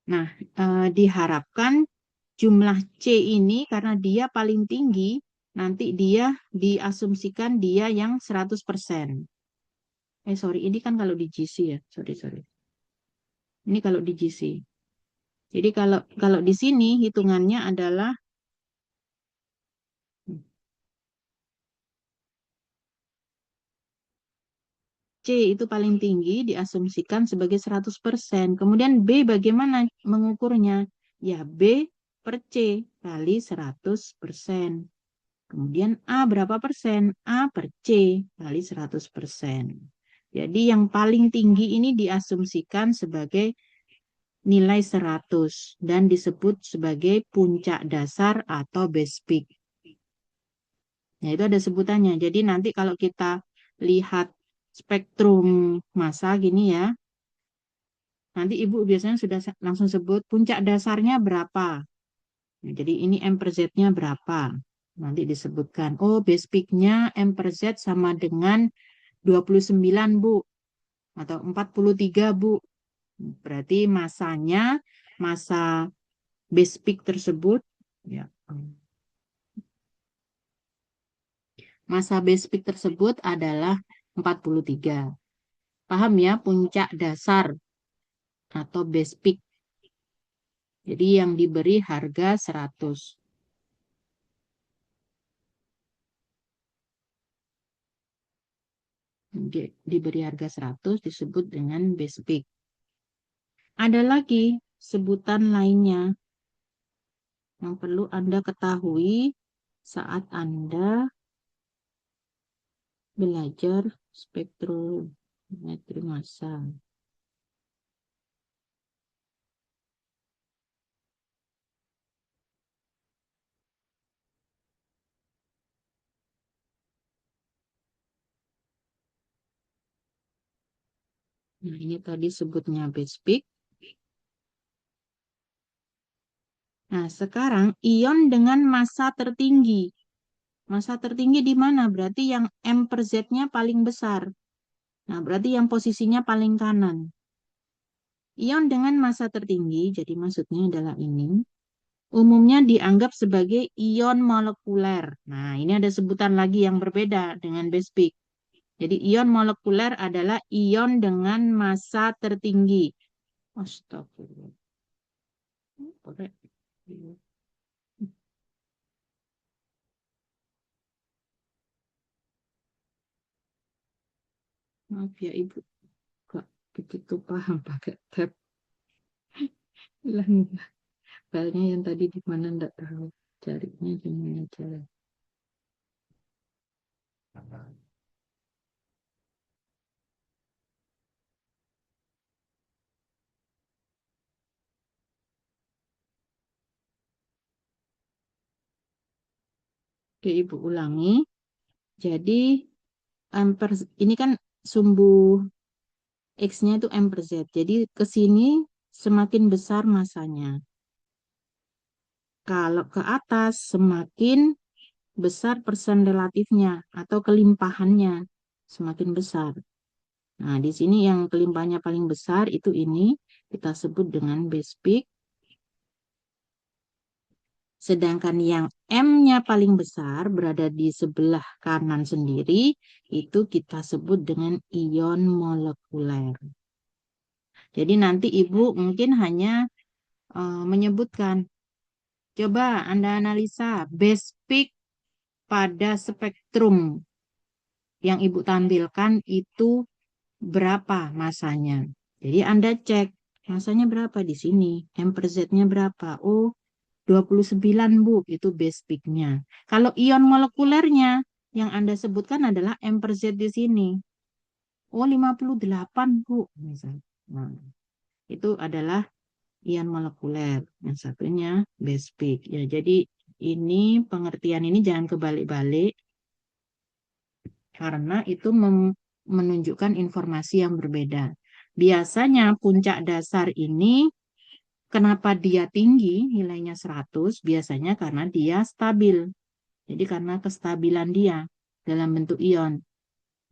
Nah, diharapkan jumlah C ini karena dia paling tinggi, nanti dia diasumsikan dia yang 100%. Ini kan kalau di GC ya. Sorry. Ini kalau di GC. Jadi kalau di sini hitungannya adalah C itu paling tinggi diasumsikan sebagai 100%. Kemudian B bagaimana mengukurnya? Ya B per C kali 100%. Kemudian A berapa persen? A per C kali 100%. Jadi yang paling tinggi ini diasumsikan sebagai nilai 100 dan disebut sebagai puncak dasar atau base peak. Nah, itu ada sebutannya. Jadi nanti kalau kita lihat spektrum massa gini ya, nanti Ibu biasanya sudah langsung sebut puncak dasarnya berapa. Nah, jadi ini M per Z-nya berapa. Nanti disebutkan, oh base peak-nya M per Z sama dengan 29 Bu, atau 43 Bu. Berarti masanya, masa base peak tersebut, ya, masa base peak tersebut adalah 43. Paham ya, puncak dasar atau base peak. Jadi yang diberi harga 100. Diberi harga 100 disebut dengan base peak. Ada lagi sebutan lainnya yang perlu Anda ketahui saat Anda belajar spektrometri massa. Nah, ini tadi sebutnya base peak. Nah, sekarang ion dengan massa tertinggi. Massa tertinggi di mana? Berarti yang M per Z-nya paling besar. Nah, berarti yang posisinya paling kanan. Ion dengan massa tertinggi, jadi maksudnya adalah ini, umumnya dianggap sebagai ion molekuler. Nah, ini ada sebutan lagi yang berbeda dengan base peak. Jadi ion molekuler adalah ion dengan massa tertinggi. Astagfirullah. Maaf ya Ibu, gak begitu paham pakai tab. Hilang filenya yang tadi di mana enggak tahu. Carinya gimana cara. Oke, Ibu ulangi. Jadi ini kan sumbu X-nya itu M per Z. Jadi ke sini semakin besar masanya. Kalau ke atas semakin besar persen relatifnya atau kelimpahannya semakin besar. Nah, di sini yang kelimpahannya paling besar itu ini kita sebut dengan base peak. Sedangkan yang M-nya paling besar berada di sebelah kanan sendiri, itu kita sebut dengan ion molekuler. Jadi nanti Ibu mungkin hanya menyebutkan, coba Anda analisa base peak pada spektrum yang Ibu tampilkan itu berapa masanya. Jadi Anda cek, masanya berapa di sini, M per Z-nya berapa, oh 29 Bu, itu base peak-nya. Kalau ion molekulernya yang Anda sebutkan adalah M per Z di sini. Oh 58 Bu, misalnya. Nah, itu adalah ion molekuler. Yang satunya base peak. Ya, jadi ini pengertian ini jangan kebalik-balik karena itu menunjukkan informasi yang berbeda. Biasanya puncak dasar ini kenapa dia tinggi, nilainya 100, biasanya karena dia stabil. Jadi karena kestabilan dia dalam bentuk ion.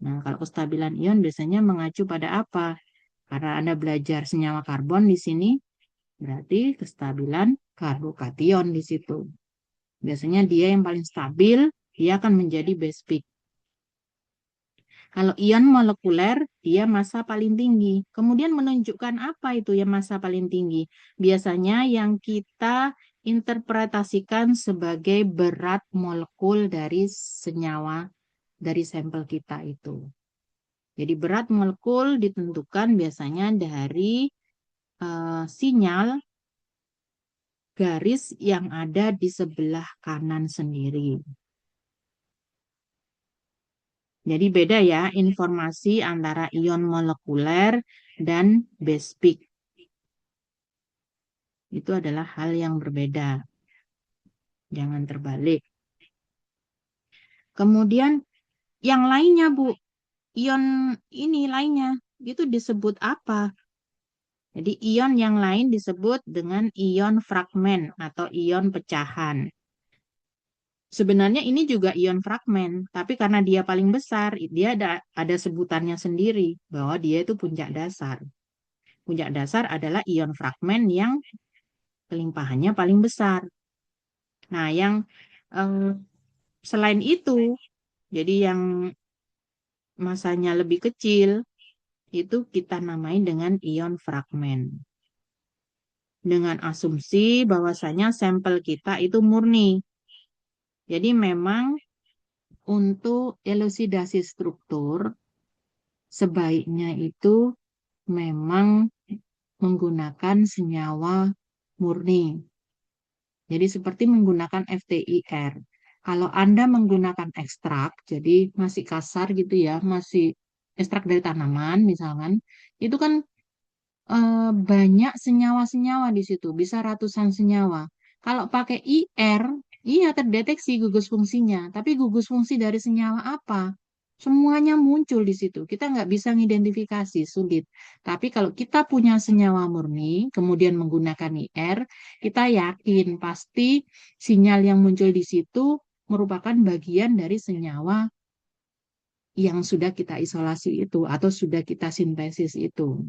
Nah, kalau kestabilan ion biasanya mengacu pada apa? Karena Anda belajar senyawa karbon di sini, berarti kestabilan karbokation di situ. Biasanya dia yang paling stabil, dia akan menjadi base peak. Kalau ion molekuler, dia massa paling tinggi. Kemudian menunjukkan apa itu yang massa paling tinggi? Biasanya yang kita interpretasikan sebagai berat molekul dari senyawa, dari sampel kita itu. Jadi berat molekul ditentukan biasanya dari sinyal garis yang ada di sebelah kanan sendiri. Jadi beda ya informasi antara ion molekuler dan base peak. Itu adalah hal yang berbeda. Jangan terbalik. Kemudian yang lainnya, Bu, ion ini lainnya, itu disebut apa? Jadi ion yang lain disebut dengan ion fragmen atau ion pecahan. Sebenarnya ini juga ion fragmen, tapi karena dia paling besar, dia ada sebutannya sendiri bahwa dia itu puncak dasar. Puncak dasar adalah ion fragmen yang kelimpahannya paling besar. Nah, yang selain itu, jadi yang masanya lebih kecil, itu kita namain dengan ion fragmen. Dengan asumsi bahwasanya sampel kita itu murni. Jadi memang untuk elusidasi struktur, sebaiknya itu memang menggunakan senyawa murni. Jadi seperti menggunakan FTIR. Kalau Anda menggunakan ekstrak, jadi masih kasar gitu ya, masih ekstrak dari tanaman misalkan, itu kan banyak senyawa-senyawa di situ, bisa ratusan senyawa. Kalau pakai IR, iya terdeteksi gugus fungsinya, tapi gugus fungsi dari senyawa apa? Semuanya muncul di situ. Kita nggak bisa mengidentifikasi, sulit. Tapi kalau kita punya senyawa murni, kemudian menggunakan IR, kita yakin pasti sinyal yang muncul di situ merupakan bagian dari senyawa yang sudah kita isolasi itu atau sudah kita sintesis itu.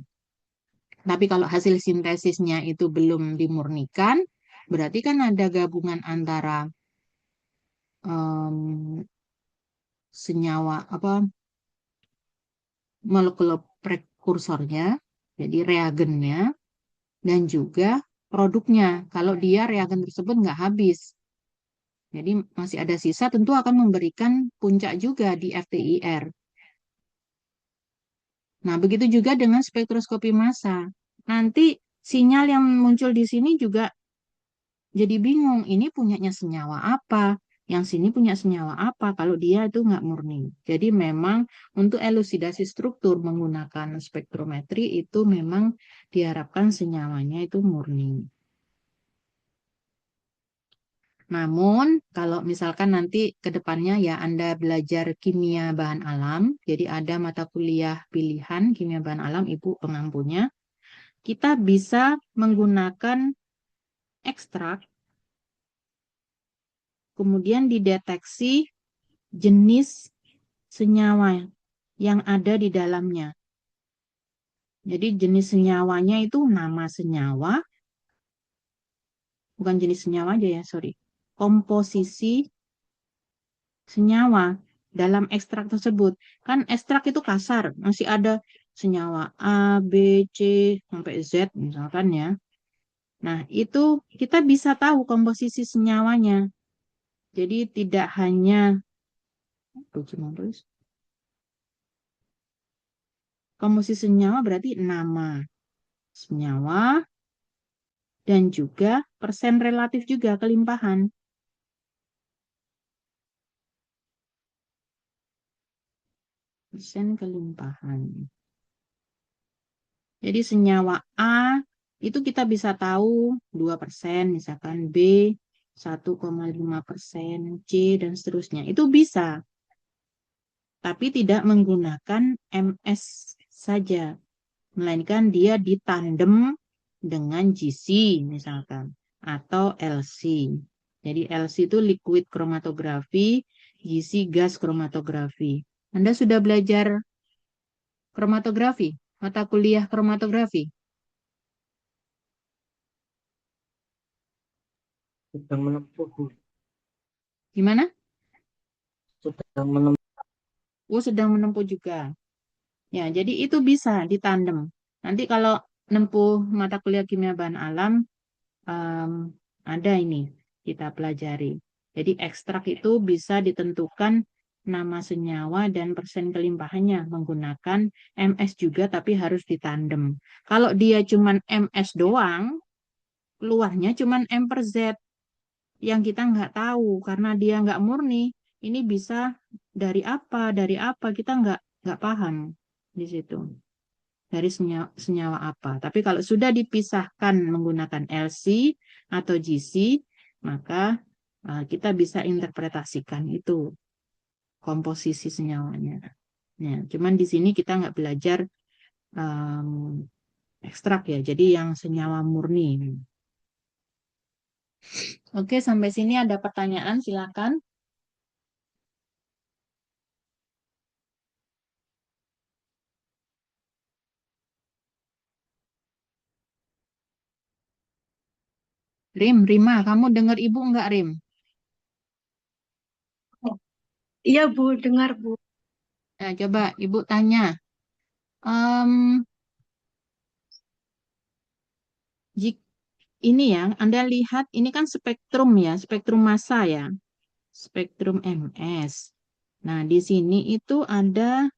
Tapi kalau hasil sintesisnya itu belum dimurnikan, berarti kan ada gabungan antara senyawa molekul prekursornya, jadi reagennya, dan juga produknya. Kalau dia reagen tersebut nggak habis, jadi masih ada sisa, tentu akan memberikan puncak juga di FTIR. Nah, begitu juga dengan spektroskopi massa. Nanti sinyal yang muncul di sini juga jadi bingung, ini punyanya senyawa apa, yang sini punya senyawa apa, kalau dia itu nggak murni. Jadi memang untuk elusidasi struktur menggunakan spektrometri itu memang diharapkan senyawanya itu murni. Namun, kalau misalkan nanti ke depannya ya Anda belajar kimia bahan alam, jadi ada mata kuliah pilihan kimia bahan alam, Ibu pengampunya, kita bisa menggunakan ekstrak, kemudian dideteksi jenis senyawa yang ada di dalamnya. Jadi jenis senyawanya itu nama senyawa, bukan jenis senyawa aja ya, sorry. Komposisi senyawa dalam ekstrak tersebut. Kan ekstrak itu kasar, masih ada senyawa A, B, C, sampai Z misalkan ya. Nah, itu kita bisa tahu komposisi senyawanya. Jadi tidak hanya komposisi senyawa berarti nama senyawa dan juga persen relatif juga kelimpahan. Persen kelimpahan. Jadi senyawa A itu kita bisa tahu 2%, misalkan B 1,5%, C dan seterusnya. Itu bisa. Tapi tidak menggunakan MS saja. Melainkan dia ditandem dengan GC misalkan. Atau LC. Jadi LC itu liquid chromatografi, GC gas chromatografi. Anda sudah belajar kromatografi, mata kuliah kromatografi? Sedang menempuh, Bu. Gimana? Sedang menempuh. Oh, sedang menempuh juga. Ya, jadi itu bisa ditandem. Nanti kalau nempuh mata kuliah kimia bahan alam, ada ini kita pelajari. Jadi ekstrak itu bisa ditentukan nama senyawa dan persen kelimpahannya menggunakan MS juga, tapi harus ditandem. Kalau dia cuman MS doang, keluarnya cuman M per Z yang kita nggak tahu karena dia nggak murni. Ini bisa dari apa kita nggak paham di situ. Dari senyawa apa. Tapi kalau sudah dipisahkan menggunakan LC atau GC, maka kita bisa interpretasikan itu komposisi senyawanya. Ya, cuman di sini kita nggak belajar ekstrak ya, jadi yang senyawa murni. Oke, sampai sini ada pertanyaan, silakan. Rima, kamu dengar Ibu enggak, Rim? Iya, Bu, dengar, Bu. Nah, coba Ibu tanya. Ini ya, Anda lihat ini kan spektrum ya, spektrum massa ya, spektrum MS. Nah, di sini itu ada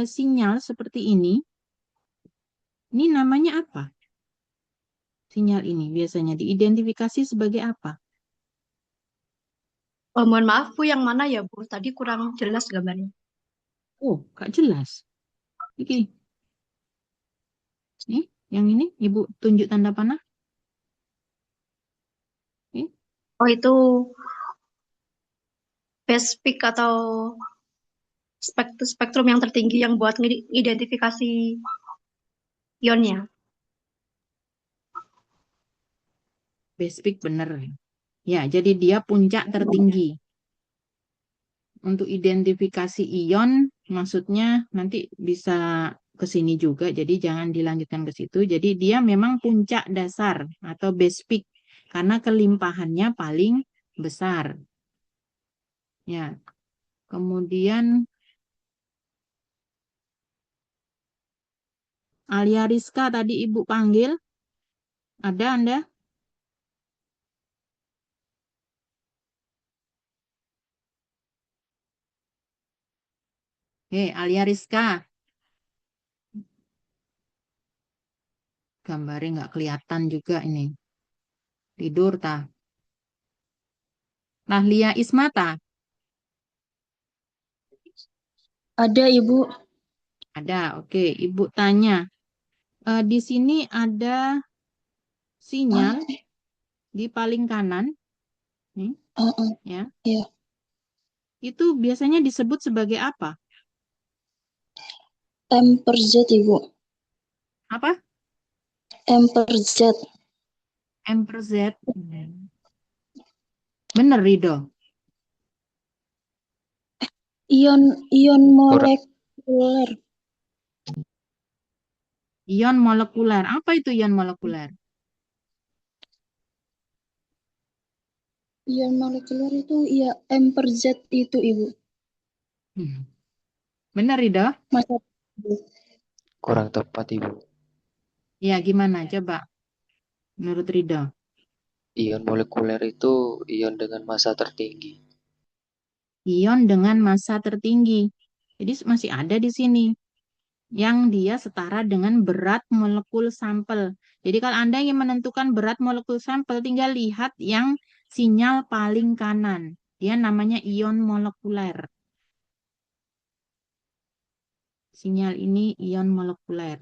sinyal seperti ini. Ini namanya apa? Sinyal ini biasanya diidentifikasi sebagai apa? Oh, mohon maaf, Bu, yang mana ya, Bu? Tadi kurang jelas gambarnya. Oh, gak jelas. Oke. Nih, yang ini Ibu tunjuk tanda panah. Nih. Oh, itu base peak atau spektrum yang tertinggi yang buat identifikasi ionnya. Basic bener. Ya, jadi dia puncak tertinggi. Untuk identifikasi ion, maksudnya nanti bisa ke sini juga, jadi jangan dilanjutkan ke situ. Jadi dia memang puncak dasar atau base peak, karena kelimpahannya paling besar. Ya, kemudian Alia Rizka tadi Ibu panggil, ada Anda? Alia Rizka. Gambarnya nggak kelihatan juga ini. Tidur tah. Lia Ismata. Ada, Ibu. Ada, oke. Ibu tanya. Di sini ada sinyal di paling kanan. Nih, ya. Iya. Itu biasanya disebut sebagai apa? M per Z, Ibu. Apa? M per Z. M per Z. Bener, Rido. Ion molekuler. Ion molekuler. Apa itu ion molekuler? Ion molekuler itu ya M per Z itu, Ibu. Bener, Rido? Masa Kurang tepat, Ibu. Ya, gimana? Coba. Menurut Rido. Ion molekuler itu ion dengan massa tertinggi. Ion dengan massa tertinggi. Jadi masih ada di sini. Yang dia setara dengan berat molekul sampel. Jadi kalau Anda ingin menentukan berat molekul sampel, tinggal lihat yang sinyal paling kanan. Dia namanya ion molekuler. Sinyal ini ion molekuler.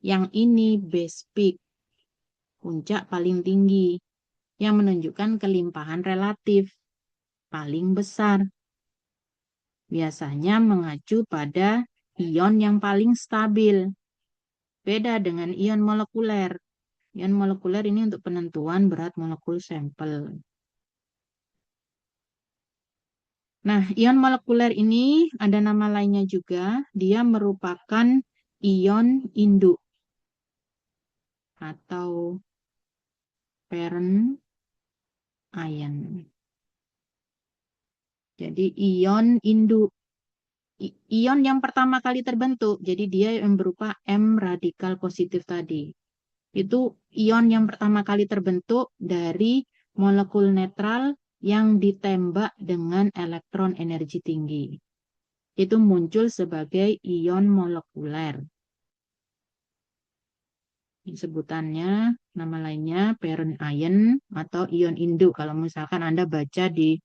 Yang ini base peak, puncak paling tinggi, yang menunjukkan kelimpahan relatif paling besar. Biasanya mengacu pada ion yang paling stabil. Beda dengan ion molekuler. Ion molekuler ini untuk penentuan berat molekul sampel. Nah, ion molekuler ini ada nama lainnya juga. Dia merupakan ion induk atau parent ion. Jadi ion induk. Ion yang pertama kali terbentuk, jadi dia yang berupa M radikal positif tadi. Itu ion yang pertama kali terbentuk dari molekul netral yang ditembak dengan elektron energi tinggi. Itu muncul sebagai ion molekuler. Sebutannya, nama lainnya parent ion atau ion induk. Kalau misalkan Anda baca di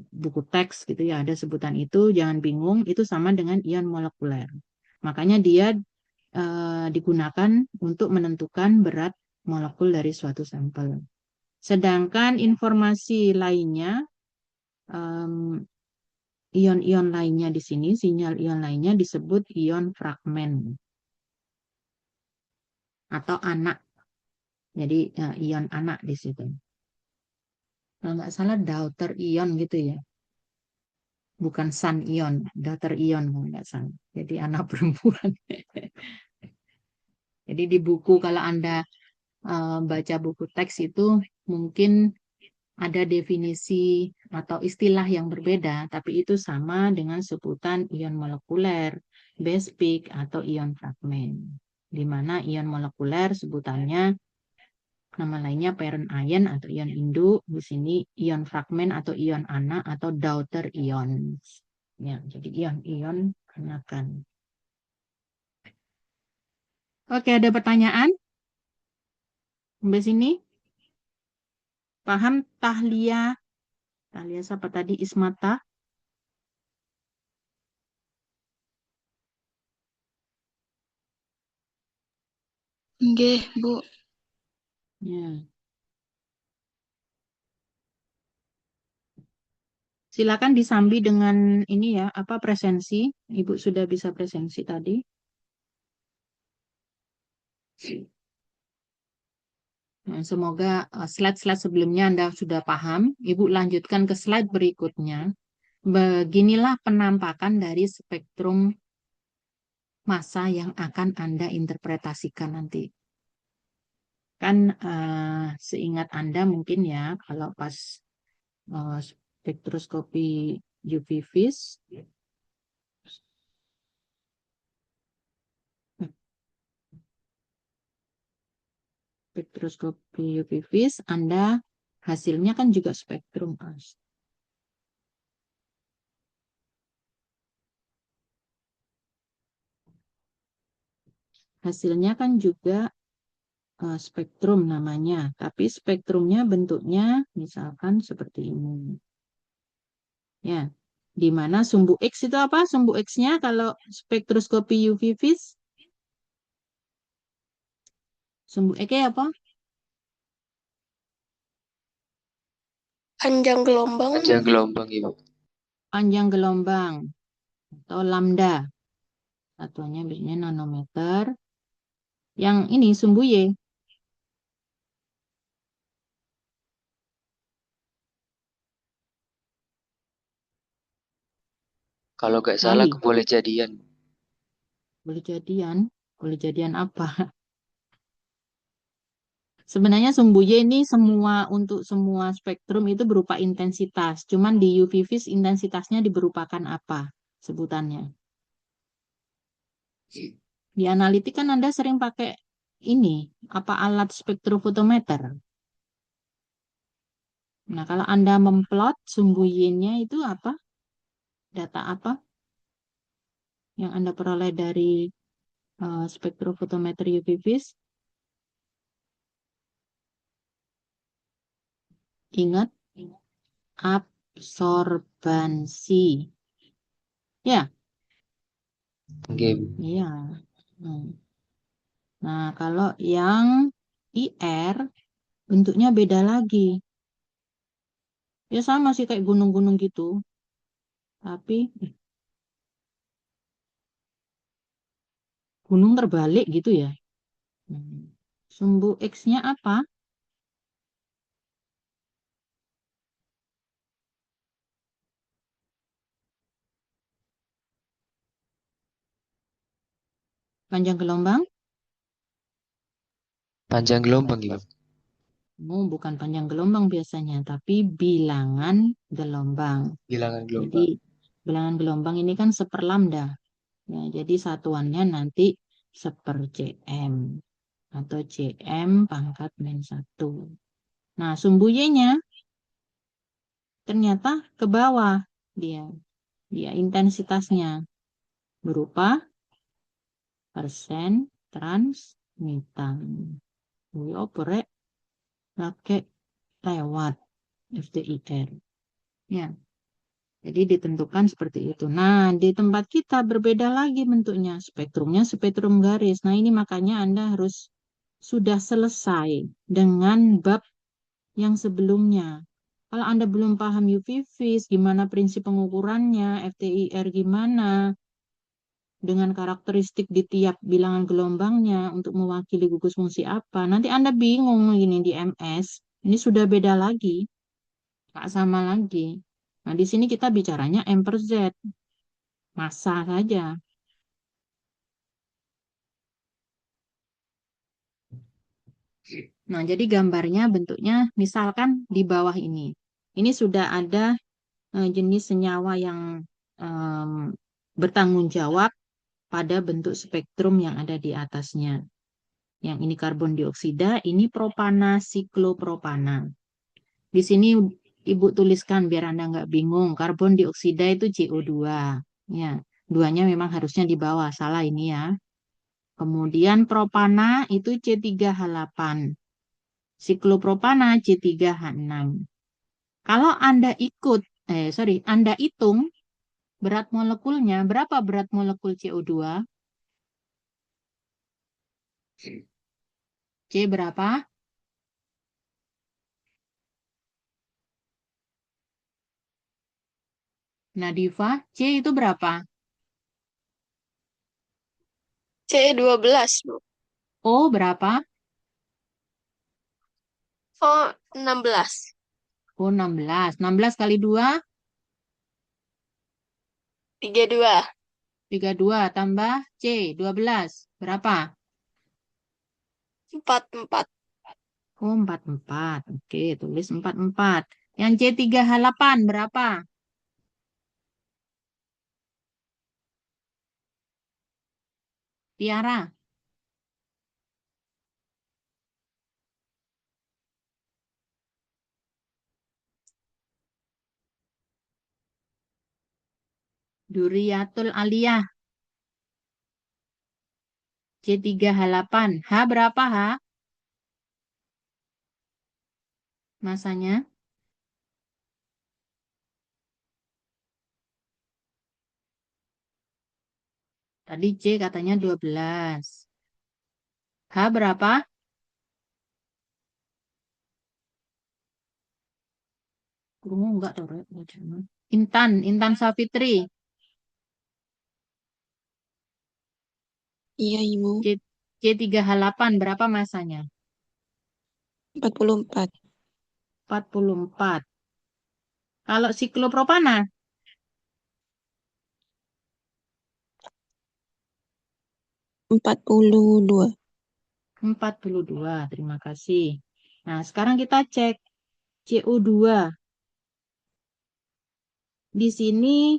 buku teks gitu ya, ada sebutan itu, jangan bingung, itu sama dengan ion molekuler. Makanya dia digunakan untuk menentukan berat molekul dari suatu sampel. Sedangkan informasi lainnya, ion-ion lainnya di sini, sinyal ion lainnya disebut ion fragmen atau anak. Jadi ion anak di situ. Kalau nggak salah daughter ion gitu ya. Bukan son ion, daughter ion kalau nggak salah. Jadi anak perempuan. Jadi di buku kalau Anda baca buku teks itu mungkin ada definisi atau istilah yang berbeda, tapi itu sama dengan sebutan ion molekuler, base peak, atau ion fragmen. Di mana ion molekuler sebutannya nama lainnya parent ion atau ion induk, di sini ion fragmen atau ion anak atau daughter ion. Ya, jadi ion-ion anakan. Oke, ada pertanyaan? Sampai sini? Paham Tahlia? Tahlia siapa tadi? Ismata? Nggih, Bu. Ya. Silakan disambi dengan ini ya, apa presensi. Ibu sudah bisa presensi tadi. Nah, semoga slide-slide sebelumnya Anda sudah paham. Ibu lanjutkan ke slide berikutnya. Beginilah penampakan dari spektrum massa yang akan Anda interpretasikan nanti. Kan seingat Anda mungkin ya, kalau pas spektroskopi UV vis, Anda hasilnya kan juga spektrum. Hasilnya kan juga spektrum namanya, tapi spektrumnya bentuknya misalkan seperti ini. Ya, di mana sumbu X itu apa? Sumbu X-nya kalau spektroskopi UV vis, sumbu X apa? Panjang gelombang. Panjang gelombang, Ibu. Panjang gelombang atau lambda. Satuannya biasanya nanometer. Yang ini sumbu Y. Kalau nggak salah Wali. boleh jadian. Boleh jadian. Boleh jadian apa? Sebenarnya sumbu Y ini untuk semua spektrum itu berupa intensitas. Cuman di UV vis intensitasnya diberupakan apa sebutannya? Di analitik kan Anda sering pakai ini, apa alat spektrofotometer. Nah, kalau Anda memplot sumbu Y-nya itu apa? Data apa yang Anda peroleh dari spektrofotometer UV vis? Ingat, absorbansi. Ya, Game. iya. Nah, kalau yang IR bentuknya beda lagi. Ya sama sih kayak gunung-gunung gitu. Tapi gunung terbalik gitu ya. Sumbu X-nya apa? Panjang gelombang? Panjang gelombang, Ibu. Bukan panjang gelombang biasanya, tapi bilangan gelombang. Bilangan gelombang. Jadi bilangan gelombang ini kan seperlambda. Ya, jadi satuannya nanti seper cm atau cm pangkat -1. Nah, sumbu Y-nya ternyata ke bawah dia intensitasnya berupa persen transmitan. Wih, apa rek? Pakai lewat FDIR. Ya. Jadi ditentukan seperti itu. Nah, di tempat kita berbeda lagi bentuknya. Spektrumnya spektrum garis. Nah, ini makanya Anda harus sudah selesai dengan bab yang sebelumnya. Kalau Anda belum paham UV vis, gimana prinsip pengukurannya, FTIR gimana, dengan karakteristik di tiap bilangan gelombangnya untuk mewakili gugus fungsi apa, nanti Anda bingung ini di MS. Ini sudah beda lagi, nggak sama lagi. Nah, di sini kita bicaranya M per Z, massa saja. Nah, jadi gambarnya bentuknya misalkan di bawah ini. Ini sudah ada jenis senyawa yang bertanggung jawab pada bentuk spektrum yang ada di atasnya. Yang ini karbon dioksida, ini propana, siklopropana. Di sini Ibu tuliskan biar Anda nggak bingung. Karbon dioksida itu CO2. Ya, duanya memang harusnya di bawah, salah ini ya. Kemudian propana itu C3H8. Siklopropana C3H6. Kalau Anda Anda hitung berat molekulnya, berapa berat molekul CO2? C berapa? Nadifa, C itu berapa? C12, Bu. O berapa? Oh, 16. O 16. 16 kali 2? 32. 32 tambah C 12. Berapa? 44. Oh 44. Oke, tulis 44. Yang C3H8 berapa? Tiara. Duriatul aliyah. C3H8. H berapa H? Masanya? Tadi C katanya 12. H berapa? Enggak tahu. Intan Safitri. Iya, Ibu. C3H8 berapa masanya? 44. 44. Kalau siklopropana? 42. 42. Terima kasih. Nah, sekarang kita cek CO2. Di sini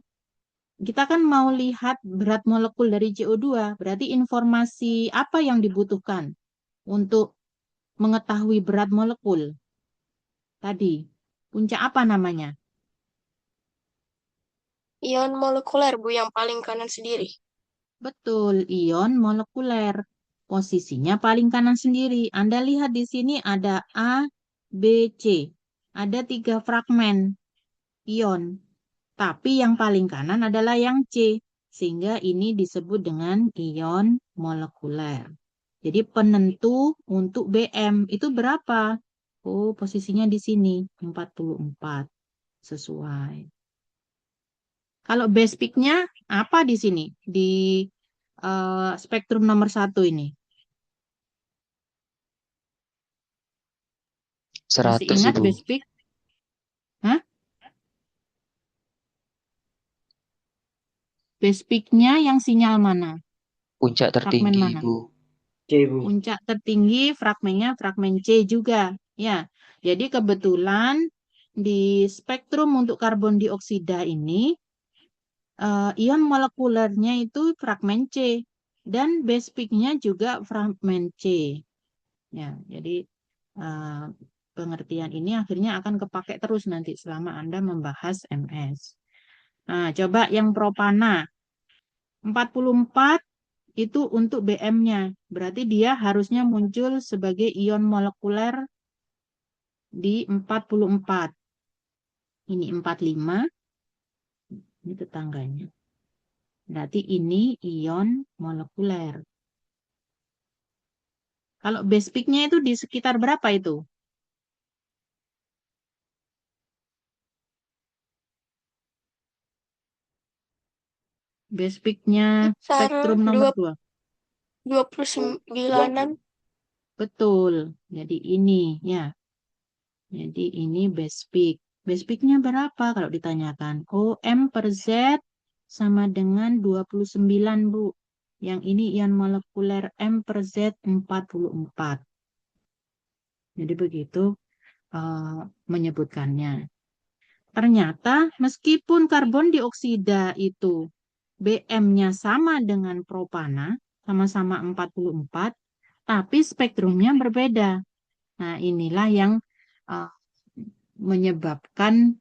kita kan mau lihat berat molekul dari CO2. Berarti informasi apa yang dibutuhkan untuk mengetahui berat molekul? Tadi, puncak apa namanya? Ion molekuler, Bu, yang paling kanan sendiri. Betul, ion molekuler. Posisinya paling kanan sendiri. Anda lihat di sini ada A, B, C. Ada 3 fragmen ion. Tapi yang paling kanan adalah yang C. Sehingga ini disebut dengan ion molekuler. Jadi penentu untuk BM itu berapa? Oh, posisinya di sini. 44. Sesuai. Kalau base peak-nya apa di sini? Di spektrum nomor 1 ini. Masih 100 ingat Ibu. base peak? Hah? Base peak-nya yang sinyal mana? Puncak Fragmen tertinggi mana? Ibu. C, Bu. Puncak tertinggi fragmennya fragmen C juga. Ya, jadi kebetulan di spektrum untuk karbon dioksida ini ion molekulernya itu fragmen C dan base peak-nya juga fragmen C. Ya, jadi pengertian ini akhirnya akan kepake terus nanti selama Anda membahas MS. Nah, coba yang propana. 44 itu untuk BM-nya. Berarti dia harusnya muncul sebagai ion molekuler di 44. Ini 45. Ini tetangganya. Berarti ini ion molekuler. Kalau base peak-nya itu di sekitar berapa itu? Base peak-nya Sekitar spektrum nomor 2. 29-an. Betul. Jadi ini ya. Jadi ini base peak. Base peak-nya berapa kalau ditanyakan? Oh, M per Z sama dengan 29, Bu. Yang ini ion molekuler M per Z 44. Jadi begitu menyebutkannya. Ternyata meskipun karbon dioksida itu BM-nya sama dengan propana, sama-sama 44, tapi spektrumnya berbeda. Nah, inilah yang menyebabkan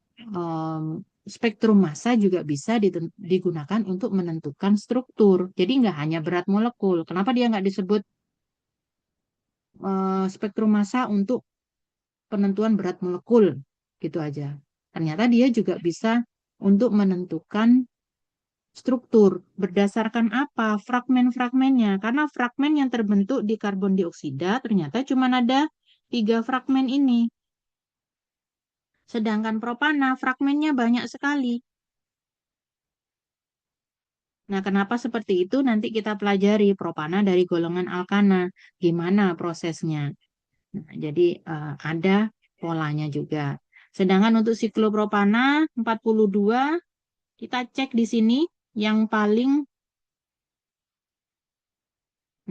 spektrum massa juga bisa digunakan untuk menentukan struktur. Jadi nggak hanya berat molekul. Kenapa dia nggak disebut spektrum massa untuk penentuan berat molekul? Gitu aja. Ternyata dia juga bisa untuk menentukan struktur. Berdasarkan apa? Fragmen-fragmennya. Karena fragmen yang terbentuk di karbon dioksida ternyata cuma ada 3 fragmen ini. Sedangkan propana fragmennya banyak sekali. Nah, kenapa seperti itu? Nanti kita pelajari propana dari golongan alkana. Gimana prosesnya? Nah, jadi ada polanya juga. Sedangkan untuk siklopropana 42, kita cek di sini yang paling.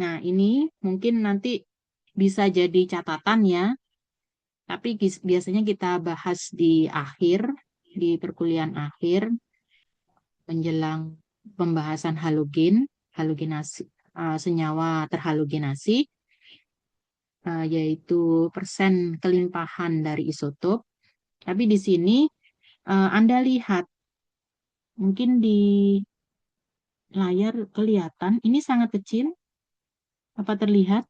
Nah, ini mungkin nanti bisa jadi catatan ya. Tapi biasanya kita bahas di akhir, di perkuliahan akhir, menjelang pembahasan halogenasi, senyawa terhalogenasi, yaitu persen kelimpahan dari isotop. Tapi di sini Anda lihat, mungkin di layar kelihatan, ini sangat kecil. Apa terlihat?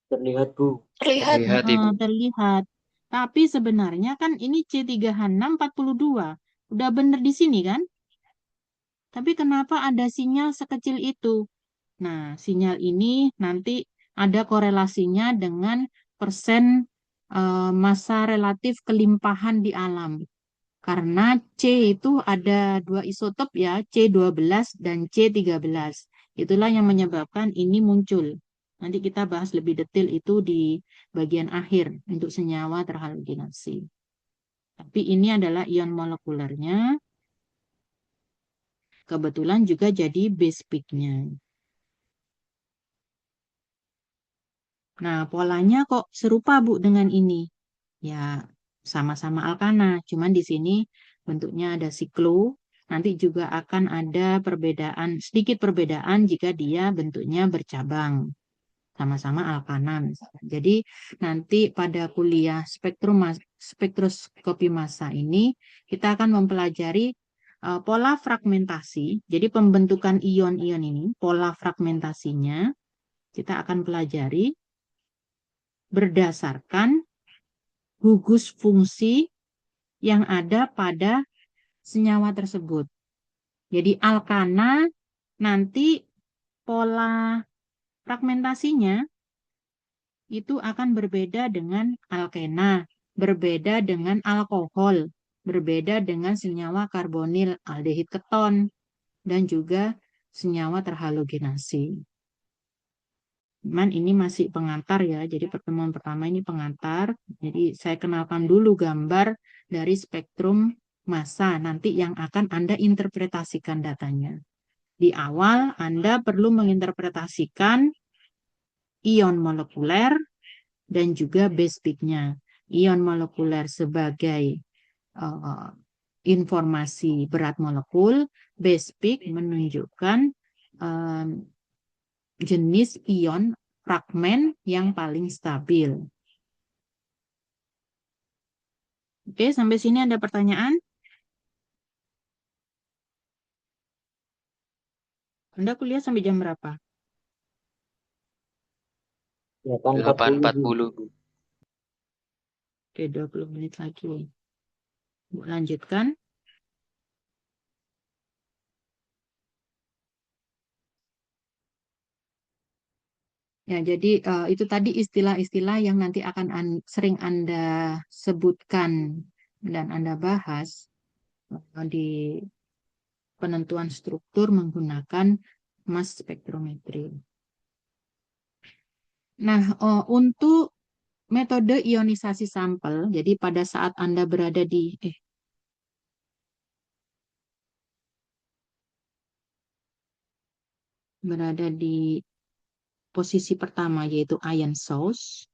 Terlihat, Bu. Terlihat. Lihat, Ibu. Terlihat. Tapi sebenarnya kan ini C3H642. Udah bener di sini kan? Tapi kenapa ada sinyal sekecil itu? Nah, sinyal ini nanti ada korelasinya dengan persen massa relatif kelimpahan di alam. Karena C itu ada 2 isotop ya, C12 dan C13. Itulah yang menyebabkan ini muncul. Nanti kita bahas lebih detail itu di bagian akhir untuk senyawa terhalogenasi. Tapi ini adalah ion molekulernya. Kebetulan juga jadi base peak-nya. Nah, polanya kok serupa, Bu, dengan ini? Ya, sama-sama alkana. Cuman di sini bentuknya ada siklo. Nanti juga akan ada perbedaan, sedikit perbedaan jika dia bentuknya bercabang. Sama-sama alkana misalnya. Jadi nanti pada kuliah spektroskopi massa ini kita akan mempelajari pola fragmentasi. Jadi pembentukan ion-ion ini, pola fragmentasinya kita akan pelajari berdasarkan gugus fungsi yang ada pada senyawa tersebut. Jadi alkana nanti pola fragmentasinya itu akan berbeda dengan alkena, berbeda dengan alkohol, berbeda dengan senyawa karbonil aldehid keton, dan juga senyawa terhalogenasi. Cuman ini masih pengantar ya, jadi pertemuan pertama ini pengantar. Jadi saya kenalkan dulu gambar dari spektrum massa nanti yang akan Anda interpretasikan datanya. Di awal Anda perlu menginterpretasikan ion molekuler dan juga base peak-nya. Ion molekuler sebagai informasi berat molekul, base peak menunjukkan jenis ion fragmen yang paling stabil. Oke, sampai sini ada pertanyaan? Anda kuliah sampai jam berapa? 8.40, Bu. 8.40, Bu. Oke, 20 menit lagi. Bu, lanjutkan. Ya, jadi itu tadi istilah-istilah yang nanti akan sering Anda sebutkan dan Anda bahas di penentuan struktur menggunakan mass spektrometri. Nah, untuk metode ionisasi sampel, jadi pada saat Anda berada di posisi pertama yaitu ion source,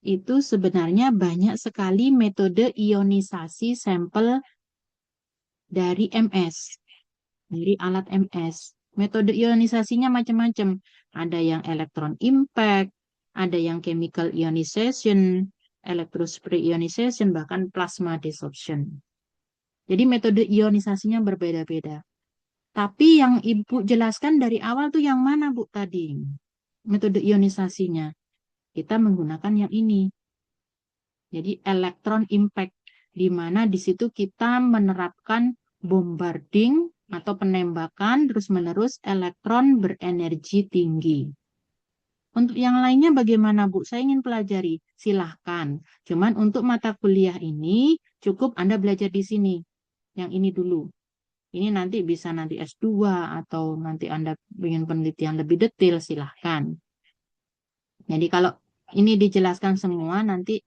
itu sebenarnya banyak sekali metode ionisasi sampel dari MS, dari alat MS. Metode ionisasinya macam-macam. Ada yang electron impact, ada yang chemical ionization, electrospray ionization, bahkan plasma desorption. Jadi metode ionisasinya berbeda-beda. Tapi yang Ibu jelaskan dari awal tuh yang mana, Bu, tadi? Metode ionisasinya. Kita menggunakan yang ini. Jadi elektron impact, di mana di situ kita menerapkan bombarding atau penembakan terus-menerus elektron berenergi tinggi. Untuk yang lainnya bagaimana, Bu? Saya ingin pelajari. Silahkan. Cuman untuk mata kuliah ini cukup Anda belajar di sini. Yang ini dulu. Ini nanti bisa nanti S2 atau nanti Anda ingin penelitian lebih detail, silahkan. Jadi kalau ini dijelaskan semua nanti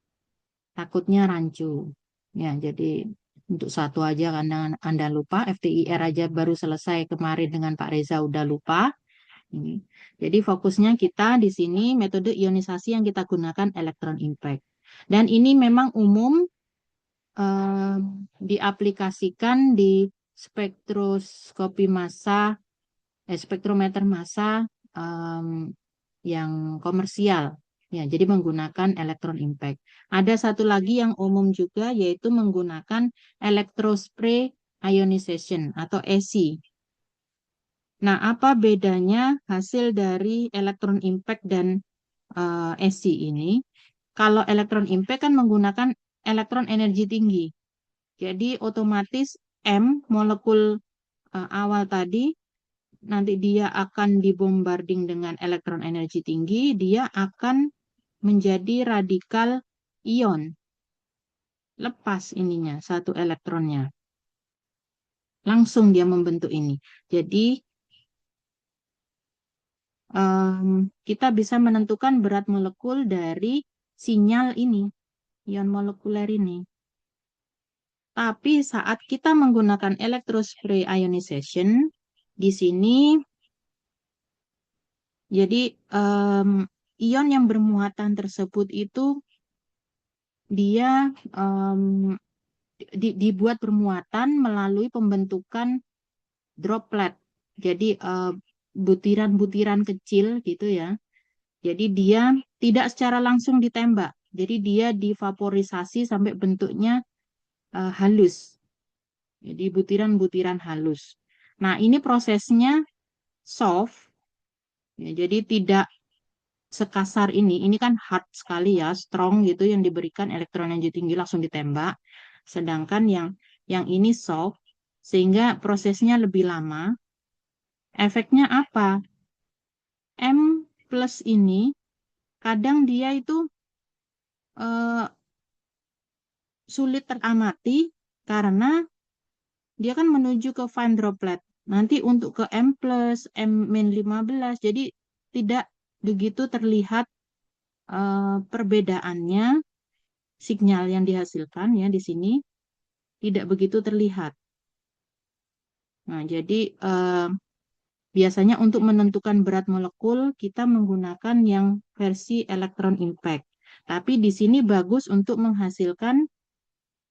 takutnya rancu. Ya, jadi untuk satu aja karena Anda lupa, FTIR aja baru selesai kemarin dengan Pak Reza udah lupa. Ini. Jadi fokusnya kita di sini metode ionisasi yang kita gunakan elektron impact. Dan ini memang umum diaplikasikan di spektroskopi massa, spektrometer massa yang komersial. Ya, jadi menggunakan elektron impact. Ada satu lagi yang umum juga yaitu menggunakan electrospray ionization atau ESI. Nah, apa bedanya hasil dari elektron impact dan ESI ini? Kalau elektron impact kan menggunakan elektron energi tinggi. Jadi otomatis M molekul awal tadi nanti dia akan dibombarding dengan elektron energi tinggi, dia akan menjadi radikal ion. Lepas ininya, satu elektronnya. Langsung dia membentuk ini. Jadi kita bisa menentukan berat molekul dari sinyal ini, ion molekuler ini. Tapi saat kita menggunakan electrospray ionization, di sini, jadi ion yang bermuatan tersebut itu dia dibuat bermuatan melalui pembentukan droplet. Jadi butiran-butiran kecil gitu ya. Jadi dia tidak secara langsung ditembak. Jadi dia divaporisasi sampai bentuknya halus. Jadi butiran-butiran halus. Nah, ini prosesnya soft. Ya, jadi tidak sekasar ini. Ini kan hard sekali ya, strong gitu yang diberikan elektron energi tinggi langsung ditembak. Sedangkan yang ini soft sehingga prosesnya lebih lama. Efeknya apa? M plus ini kadang dia itu sulit teramati karena dia kan menuju ke fine droplet. Nanti untuk ke M plus, M-15, jadi tidak begitu terlihat perbedaannya sinyal yang dihasilkan ya di sini tidak begitu terlihat. Nah, jadi biasanya untuk menentukan berat molekul kita menggunakan yang versi elektron impact. Tapi di sini bagus untuk menghasilkan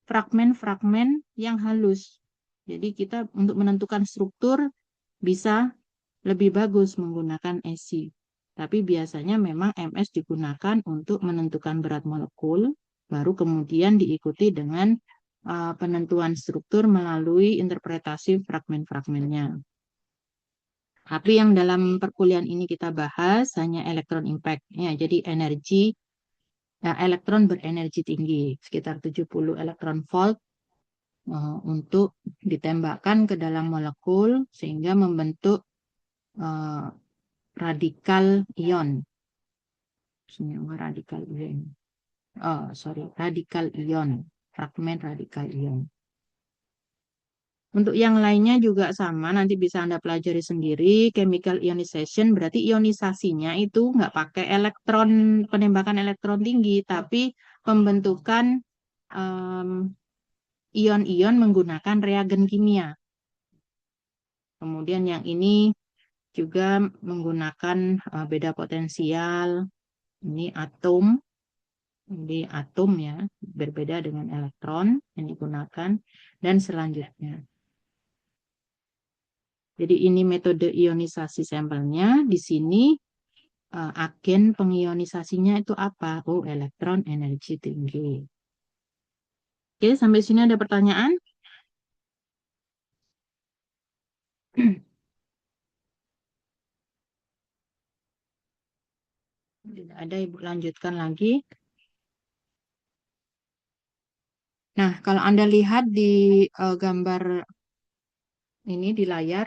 fragmen-fragmen yang halus. Jadi kita untuk menentukan struktur bisa lebih bagus menggunakan ESI. Tapi biasanya memang MS digunakan untuk menentukan berat molekul Baru kemudian diikuti dengan penentuan struktur melalui interpretasi fragmen-fragmennya. Tapi yang dalam perkuliahan ini kita bahas hanya elektron impact. Ya, jadi energi elektron berenergi tinggi, sekitar 70 elektron volt untuk ditembakkan ke dalam molekul sehingga membentuk radikal ion. Radikal ion. Radikal ion, fragmen radikal ion. Untuk yang lainnya juga sama, nanti bisa Anda pelajari sendiri. Chemical ionization berarti ionisasinya itu nggak pakai elektron, penembakan elektron tinggi, tapi pembentukan ion-ion menggunakan reagen kimia. Kemudian yang ini juga menggunakan beda potensial. Ini atom. Di atom ya, berbeda dengan elektron yang digunakan. Dan selanjutnya. Jadi ini metode ionisasi sampelnya. Di sini agen pengionisasinya itu apa? Oh, elektron energi tinggi. Oke, sampai sini ada pertanyaan? Tidak ada, Ibu lanjutkan lagi. Nah, kalau Anda lihat di gambar ini di layar,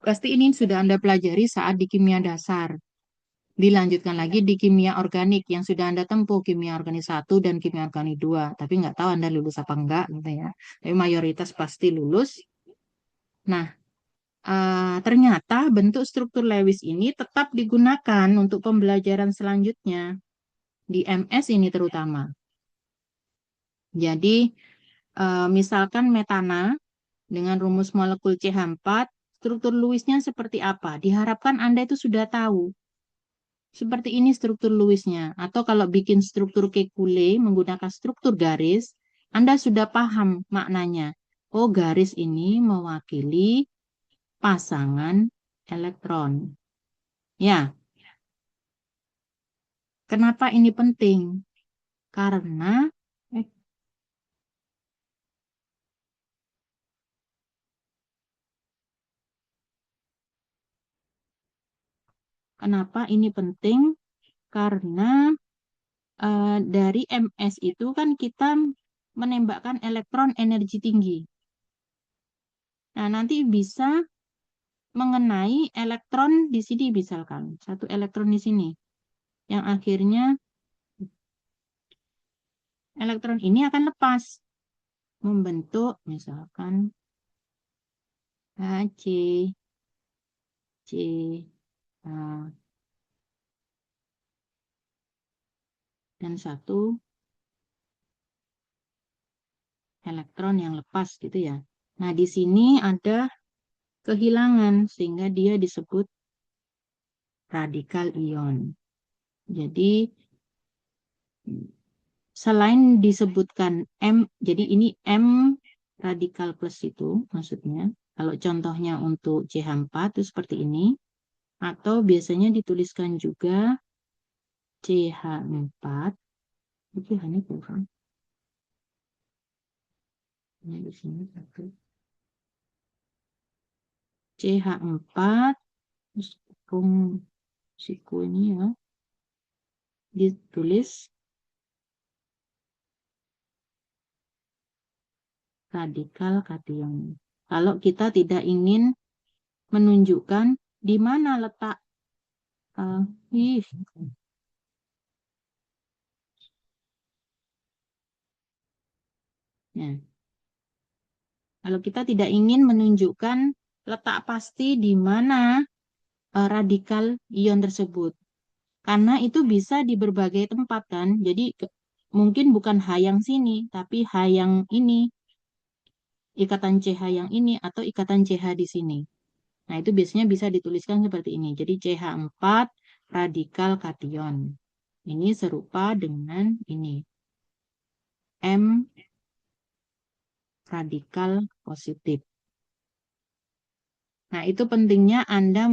pasti ini sudah Anda pelajari saat di kimia dasar. Dilanjutkan lagi di kimia organik yang sudah Anda tempuh, kimia organik 1 dan kimia organik 2. Tapi nggak tahu Anda lulus apa enggak gitu ya. Tapi mayoritas pasti lulus. Nah, ternyata bentuk struktur Lewis ini tetap digunakan untuk pembelajaran selanjutnya. Di MS ini terutama. Jadi, misalkan metana dengan rumus molekul CH4, struktur Lewisnya seperti apa? Diharapkan Anda itu sudah tahu. Seperti ini struktur Lewisnya. Atau kalau bikin struktur Kekulé menggunakan struktur garis, Anda sudah paham maknanya. Oh, garis ini mewakili pasangan elektron. Ya. Kenapa ini penting? Karena kenapa ini penting? Karena dari MS itu kan kita menembakkan elektron energi tinggi. Nah, nanti bisa mengenai elektron di sini misalkan. Satu elektron di sini. Yang akhirnya elektron ini akan lepas. Membentuk misalkan HC, C, dan satu elektron yang lepas gitu ya. Nah, di sini ada kehilangan sehingga dia disebut radikal ion. Jadi selain disebutkan M, jadi ini M radikal plus itu maksudnya. Kalau contohnya untuk CH4 itu seperti ini. Atau biasanya dituliskan juga CH4. Itu hanya kurang. Ini di sini satu. CH4 terus siku ini ya ditulis radikal kation. Kalau kita tidak ingin menunjukkan di mana letak ya. Kalau kita tidak ingin menunjukkan letak pasti di mana radikal ion tersebut. Karena itu bisa di berbagai tempat kan. Jadi mungkin bukan H yang sini, tapi H yang ini. Ikatan CH yang ini atau ikatan CH di sini. Nah, itu biasanya bisa dituliskan seperti ini. Jadi CH4 radikal kation. Ini serupa dengan ini. M radikal positif. Nah, itu pentingnya Anda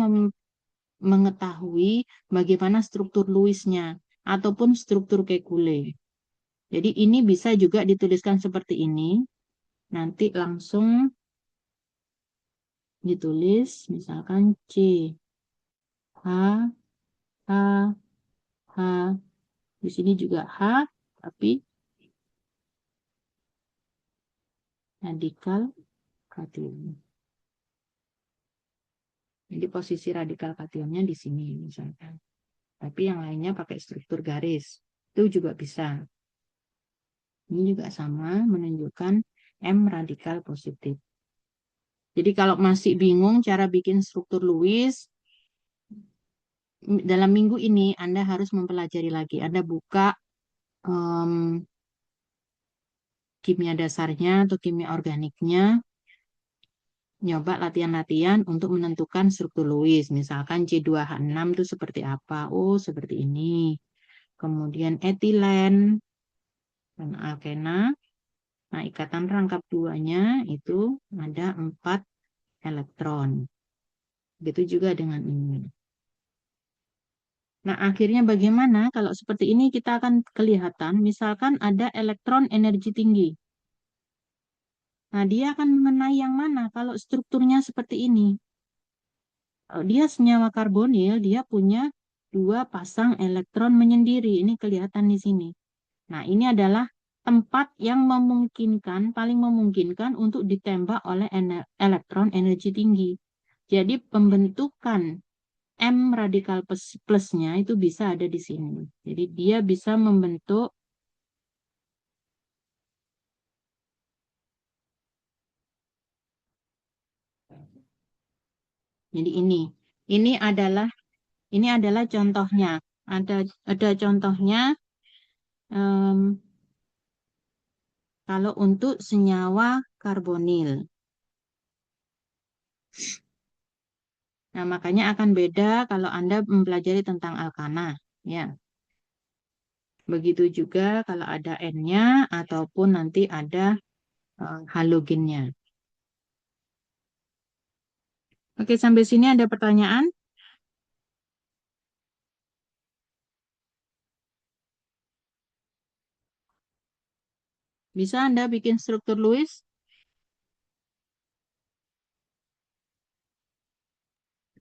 mengetahui bagaimana struktur Lewisnya. ataupun struktur kekule. Jadi ini bisa juga dituliskan seperti ini. Nanti langsung ditulis misalkan C, H, H, H. Di sini juga H, tapi radikal kation. Jadi posisi radikal kationnya di sini misalkan. Tapi yang lainnya pakai struktur garis. Itu juga bisa. Ini juga sama menunjukkan M radikal positif. Jadi kalau masih bingung cara bikin struktur Lewis, dalam minggu ini Anda harus mempelajari lagi. Anda buka kimia dasarnya atau kimia organiknya, nyoba latihan-latihan untuk menentukan struktur Lewis. Misalkan C2H6 itu seperti apa? Oh, seperti ini. Kemudian etilen dan alkena. Nah, ikatan rangkap duanya itu ada 4 elektron. Begitu juga dengan ini. Nah, akhirnya bagaimana? Kalau seperti ini kita akan kelihatan, misalkan ada elektron energi tinggi. Nah, dia akan mengenai yang mana kalau strukturnya seperti ini? Kalau dia senyawa karbonil, dia punya 2 pasang elektron menyendiri. Ini kelihatan di sini. Nah, ini adalah tempat yang memungkinkan, paling memungkinkan untuk ditembak oleh elektron energi tinggi. Jadi pembentukan M radikal plusnya itu bisa ada di sini. Jadi dia bisa membentuk jadi ini adalah contohnya. Ada contohnya kalau untuk senyawa karbonil. Nah, makanya akan beda kalau Anda mempelajari tentang alkana, ya. Begitu juga kalau ada N-nya ataupun nanti ada halogennya. Oke, sampai sini ada pertanyaan? Bisa Anda bikin struktur Lewis?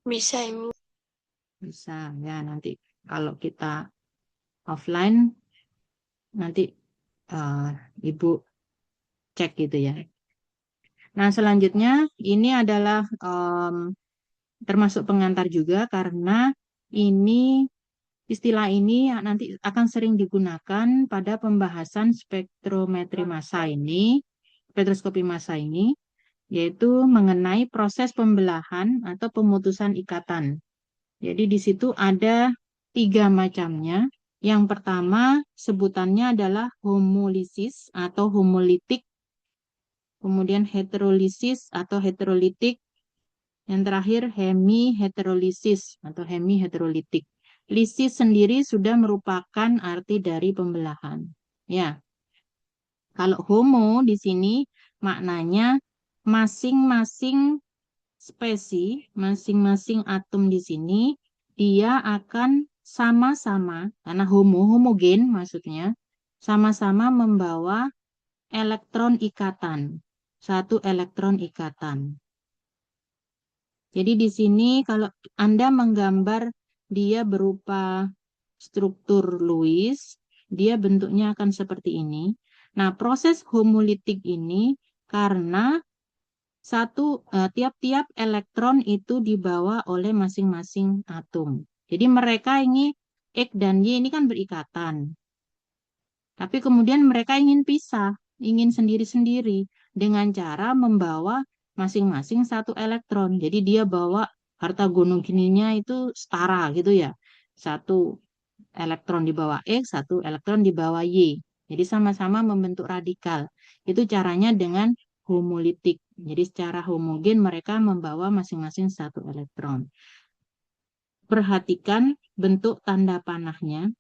Bisa, Ibu. Bisa, ya nanti kalau kita offline, nanti Ibu cek gitu ya. Nah, selanjutnya ini adalah termasuk pengantar juga karena ini istilah ini nanti akan sering digunakan pada pembahasan spektrometri massa ini, spektroskopi massa ini, yaitu mengenai proses pembelahan atau pemutusan ikatan. Jadi di situ ada 3 macamnya. Yang pertama sebutannya adalah homolisis atau homolitik, kemudian heterolisis atau heterolitik, yang terakhir hemiheterolisis atau hemiheterolitik. Lisis sendiri sudah merupakan arti dari pembelahan. Ya, kalau homo di sini maknanya masing-masing spesies, masing-masing atom di sini dia akan sama-sama, karena homogen maksudnya, sama-sama membawa elektron ikatan, 1 elektron ikatan. Jadi di sini kalau Anda menggambar dia berupa struktur Lewis, dia bentuknya akan seperti ini. Nah, proses homolitik ini karena tiap-tiap elektron itu dibawa oleh masing-masing atom. Jadi mereka ini X dan Y ini kan berikatan. Tapi kemudian mereka ingin pisah, ingin sendiri-sendiri dengan cara membawa masing-masing 1 elektron. Jadi dia bawa harta gonung gininya itu setara gitu ya. 1 elektron di bawah X, 1 elektron di bawah Y. Jadi sama-sama membentuk radikal. Itu caranya dengan homolitik. Jadi secara homogen mereka membawa masing-masing 1 elektron. Perhatikan bentuk tanda panahnya.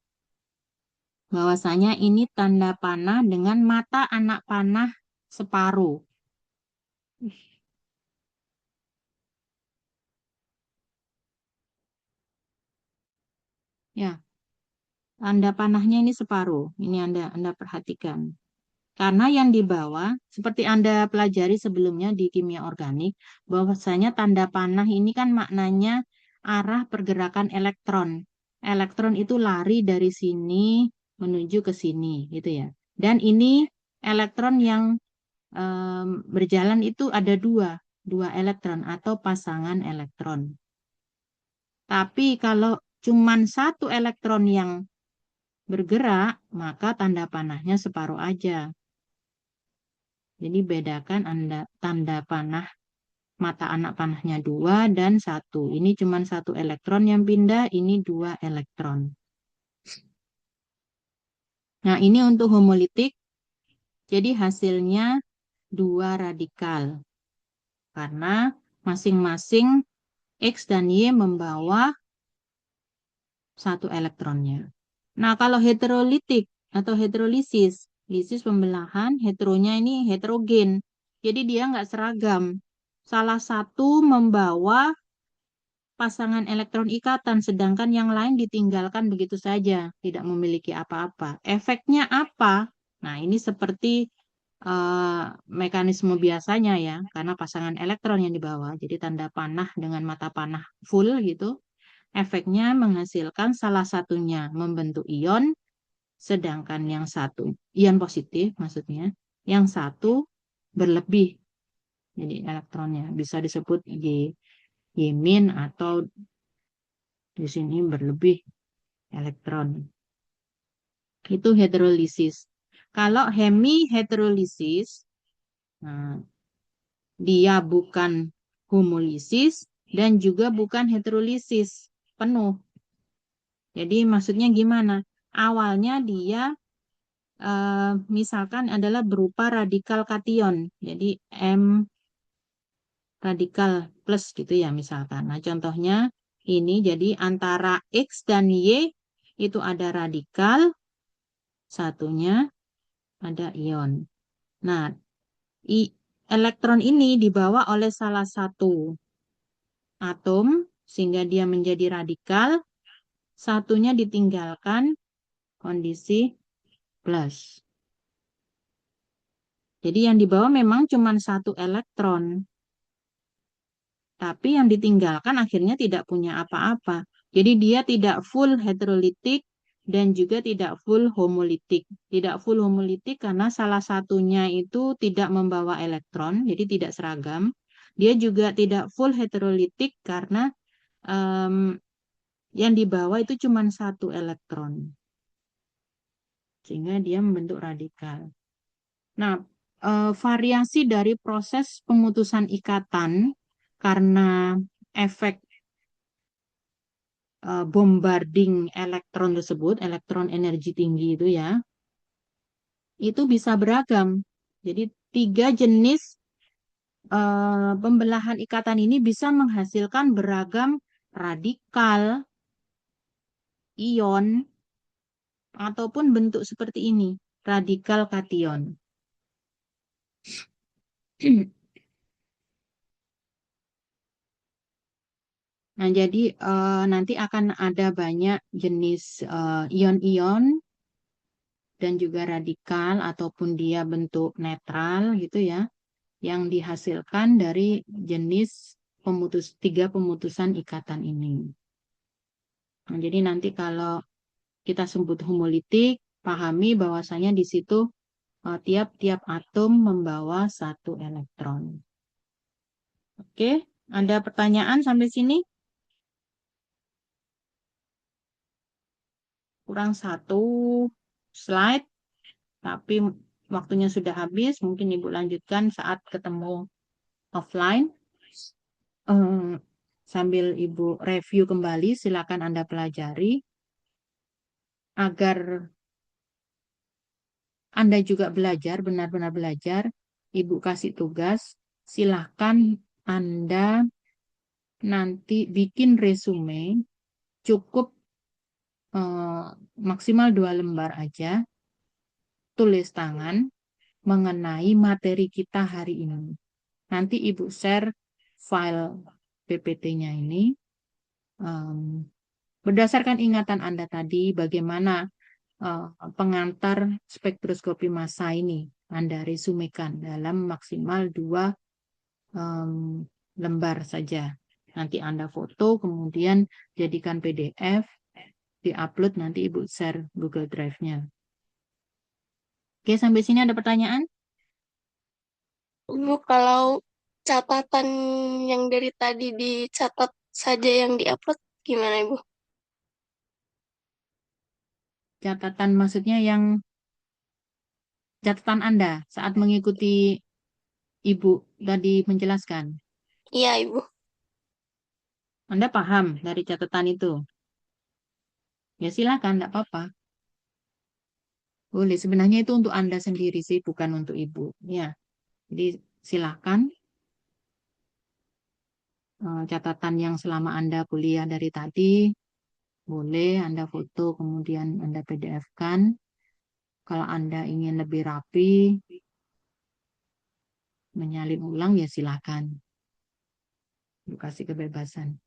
Bahwasanya ini tanda panah dengan mata anak panah separuh. Ya, tanda panahnya ini separuh. Ini Anda perhatikan. Karena yang di bawah, seperti Anda pelajari sebelumnya di kimia organik, bahwasanya tanda panah ini kan maknanya arah pergerakan elektron. Elektron itu lari dari sini menuju ke sini, gitu ya. Dan ini elektron yang berjalan itu ada dua elektron atau pasangan elektron. Tapi kalau cuman satu elektron yang bergerak, maka tanda panahnya separuh aja. Jadi bedakan tanda panah mata anak panahnya 2 dan 1. Ini cuma 1 elektron yang pindah, ini 2 elektron. Nah, ini untuk homolitik. Jadi hasilnya 2 radikal. Karena masing-masing X dan Y membawa 1 elektronnya. Nah, kalau heterolitik atau heterolisis, lisis pembelahan, heteronya ini heterogen. Jadi dia nggak seragam. Salah satu membawa pasangan elektron ikatan, sedangkan yang lain ditinggalkan begitu saja, tidak memiliki apa-apa. Efeknya apa? Nah, ini seperti mekanisme biasanya ya, karena pasangan elektron yang dibawa. Jadi tanda panah dengan mata panah full gitu. Efeknya menghasilkan salah satunya membentuk ion, sedangkan yang satu, ion positif maksudnya, yang satu berlebih. Jadi elektronnya bisa disebut Y- atau di sini berlebih elektron. Itu heterolisis. Kalau hemi-heterolisis, nah, dia bukan homolisis dan juga bukan heterolisis penuh. Jadi maksudnya gimana? Awalnya dia misalkan adalah berupa radikal kation. Jadi M radikal plus gitu ya misalkan. Nah contohnya ini jadi antara X dan Y itu ada radikal, satunya ada ion. Nah, elektron ini dibawa oleh salah satu atom sehingga dia menjadi radikal, satunya ditinggalkan kondisi plus. Jadi yang dibawa memang cuma 1 elektron. Tapi yang ditinggalkan akhirnya tidak punya apa-apa. Jadi dia tidak full heterolitik dan juga tidak full homolitik. Tidak full homolitik karena salah satunya itu tidak membawa elektron, jadi tidak seragam. Dia juga tidak full heterolitik karena yang dibawa itu cuma 1 elektron. Sehingga dia membentuk radikal. Nah, variasi dari proses pemutusan ikatan karena efek bombarding elektron tersebut, elektron energi tinggi itu ya, itu bisa beragam. Jadi 3 jenis pembelahan ikatan ini bisa menghasilkan beragam radikal, ion, ataupun bentuk seperti ini, radikal kation. Nah, jadi nanti akan ada banyak jenis ion-ion dan juga radikal ataupun dia bentuk netral gitu ya, yang dihasilkan dari jenis 3 pemutusan ikatan ini. Nah, jadi nanti kalau kita sebut homolitik, pahami bahwasanya di situ tiap-tiap atom membawa 1 elektron. Oke, ada pertanyaan sampai sini? Kurang 1 slide, tapi waktunya sudah habis. Mungkin Ibu lanjutkan saat ketemu offline. Sambil Ibu review kembali, silakan Anda pelajari. Agar Anda juga belajar, benar-benar belajar, Ibu kasih tugas, silakan Anda nanti bikin resume, cukup maksimal 2 lembar aja, tulis tangan mengenai materi kita hari ini. Nanti Ibu share file PPT-nya ini Berdasarkan ingatan Anda tadi, bagaimana pengantar spektroskopi massa ini Anda resumekan dalam maksimal 2 lembar saja. Nanti Anda foto, kemudian jadikan PDF, di-upload, nanti Ibu share Google Drive-nya. Oke, sampai sini ada pertanyaan? Ibu, kalau catatan yang dari tadi dicatat saja yang diupload gimana, Ibu? Catatan maksudnya yang catatan Anda saat mengikuti Ibu tadi menjelaskan. Iya, Ibu. Anda paham dari catatan itu? Ya silakan, enggak apa-apa. Boleh, sebenarnya itu untuk Anda sendiri sih, bukan untuk Ibu. Ya, jadi silakan catatan yang selama Anda kuliah dari tadi, boleh Anda foto, kemudian Anda PDF-kan. Kalau Anda ingin lebih rapi, menyalin ulang, ya silakan. Kasih kebebasan.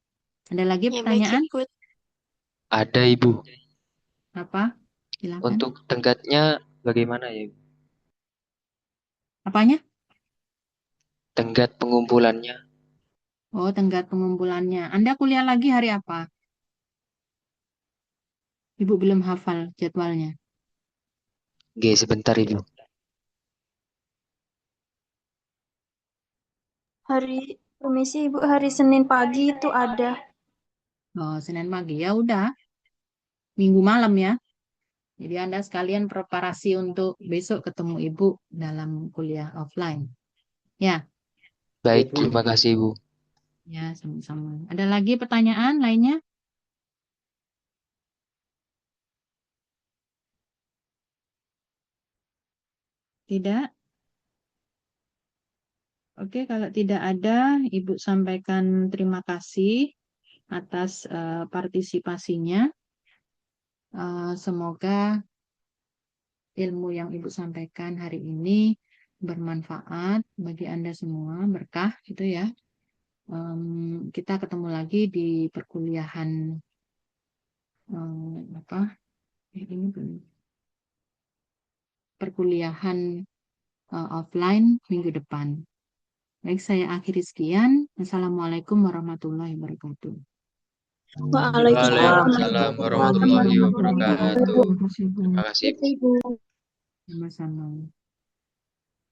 Ada lagi Ya, baik, pertanyaan? Ibu. Ada Ibu. Apa? Silakan. Untuk tenggatnya bagaimana ya Ibu? Apanya? Tenggat pengumpulannya. Oh, tenggat pengumpulannya. Anda kuliah lagi hari apa? Ibu belum hafal jadwalnya. Oke, sebentar Ibu. Permisi Ibu, hari Senin pagi itu ada. Oh, Senin pagi. Ya udah. Minggu malam ya. Jadi Anda sekalian preparasi untuk besok ketemu Ibu dalam kuliah offline. Ya, Baik, Ibu. terima kasih Ibu. ya sama-sama. Ada lagi pertanyaan lainnya? Tidak? Oke, kalau tidak ada, Ibu sampaikan terima kasih atas partisipasinya. Semoga ilmu yang Ibu sampaikan hari ini bermanfaat bagi Anda semua, berkah gitu ya. Kita ketemu lagi di perkuliahan perkuliahan offline minggu depan. Baik, saya akhiri sekian. Assalamualaikum warahmatullahi wabarakatuh. Waalaikumsalam warahmatullahi wabarakatuh. Terima kasih, Bu. Terima kasih Ibu. Sama-sama.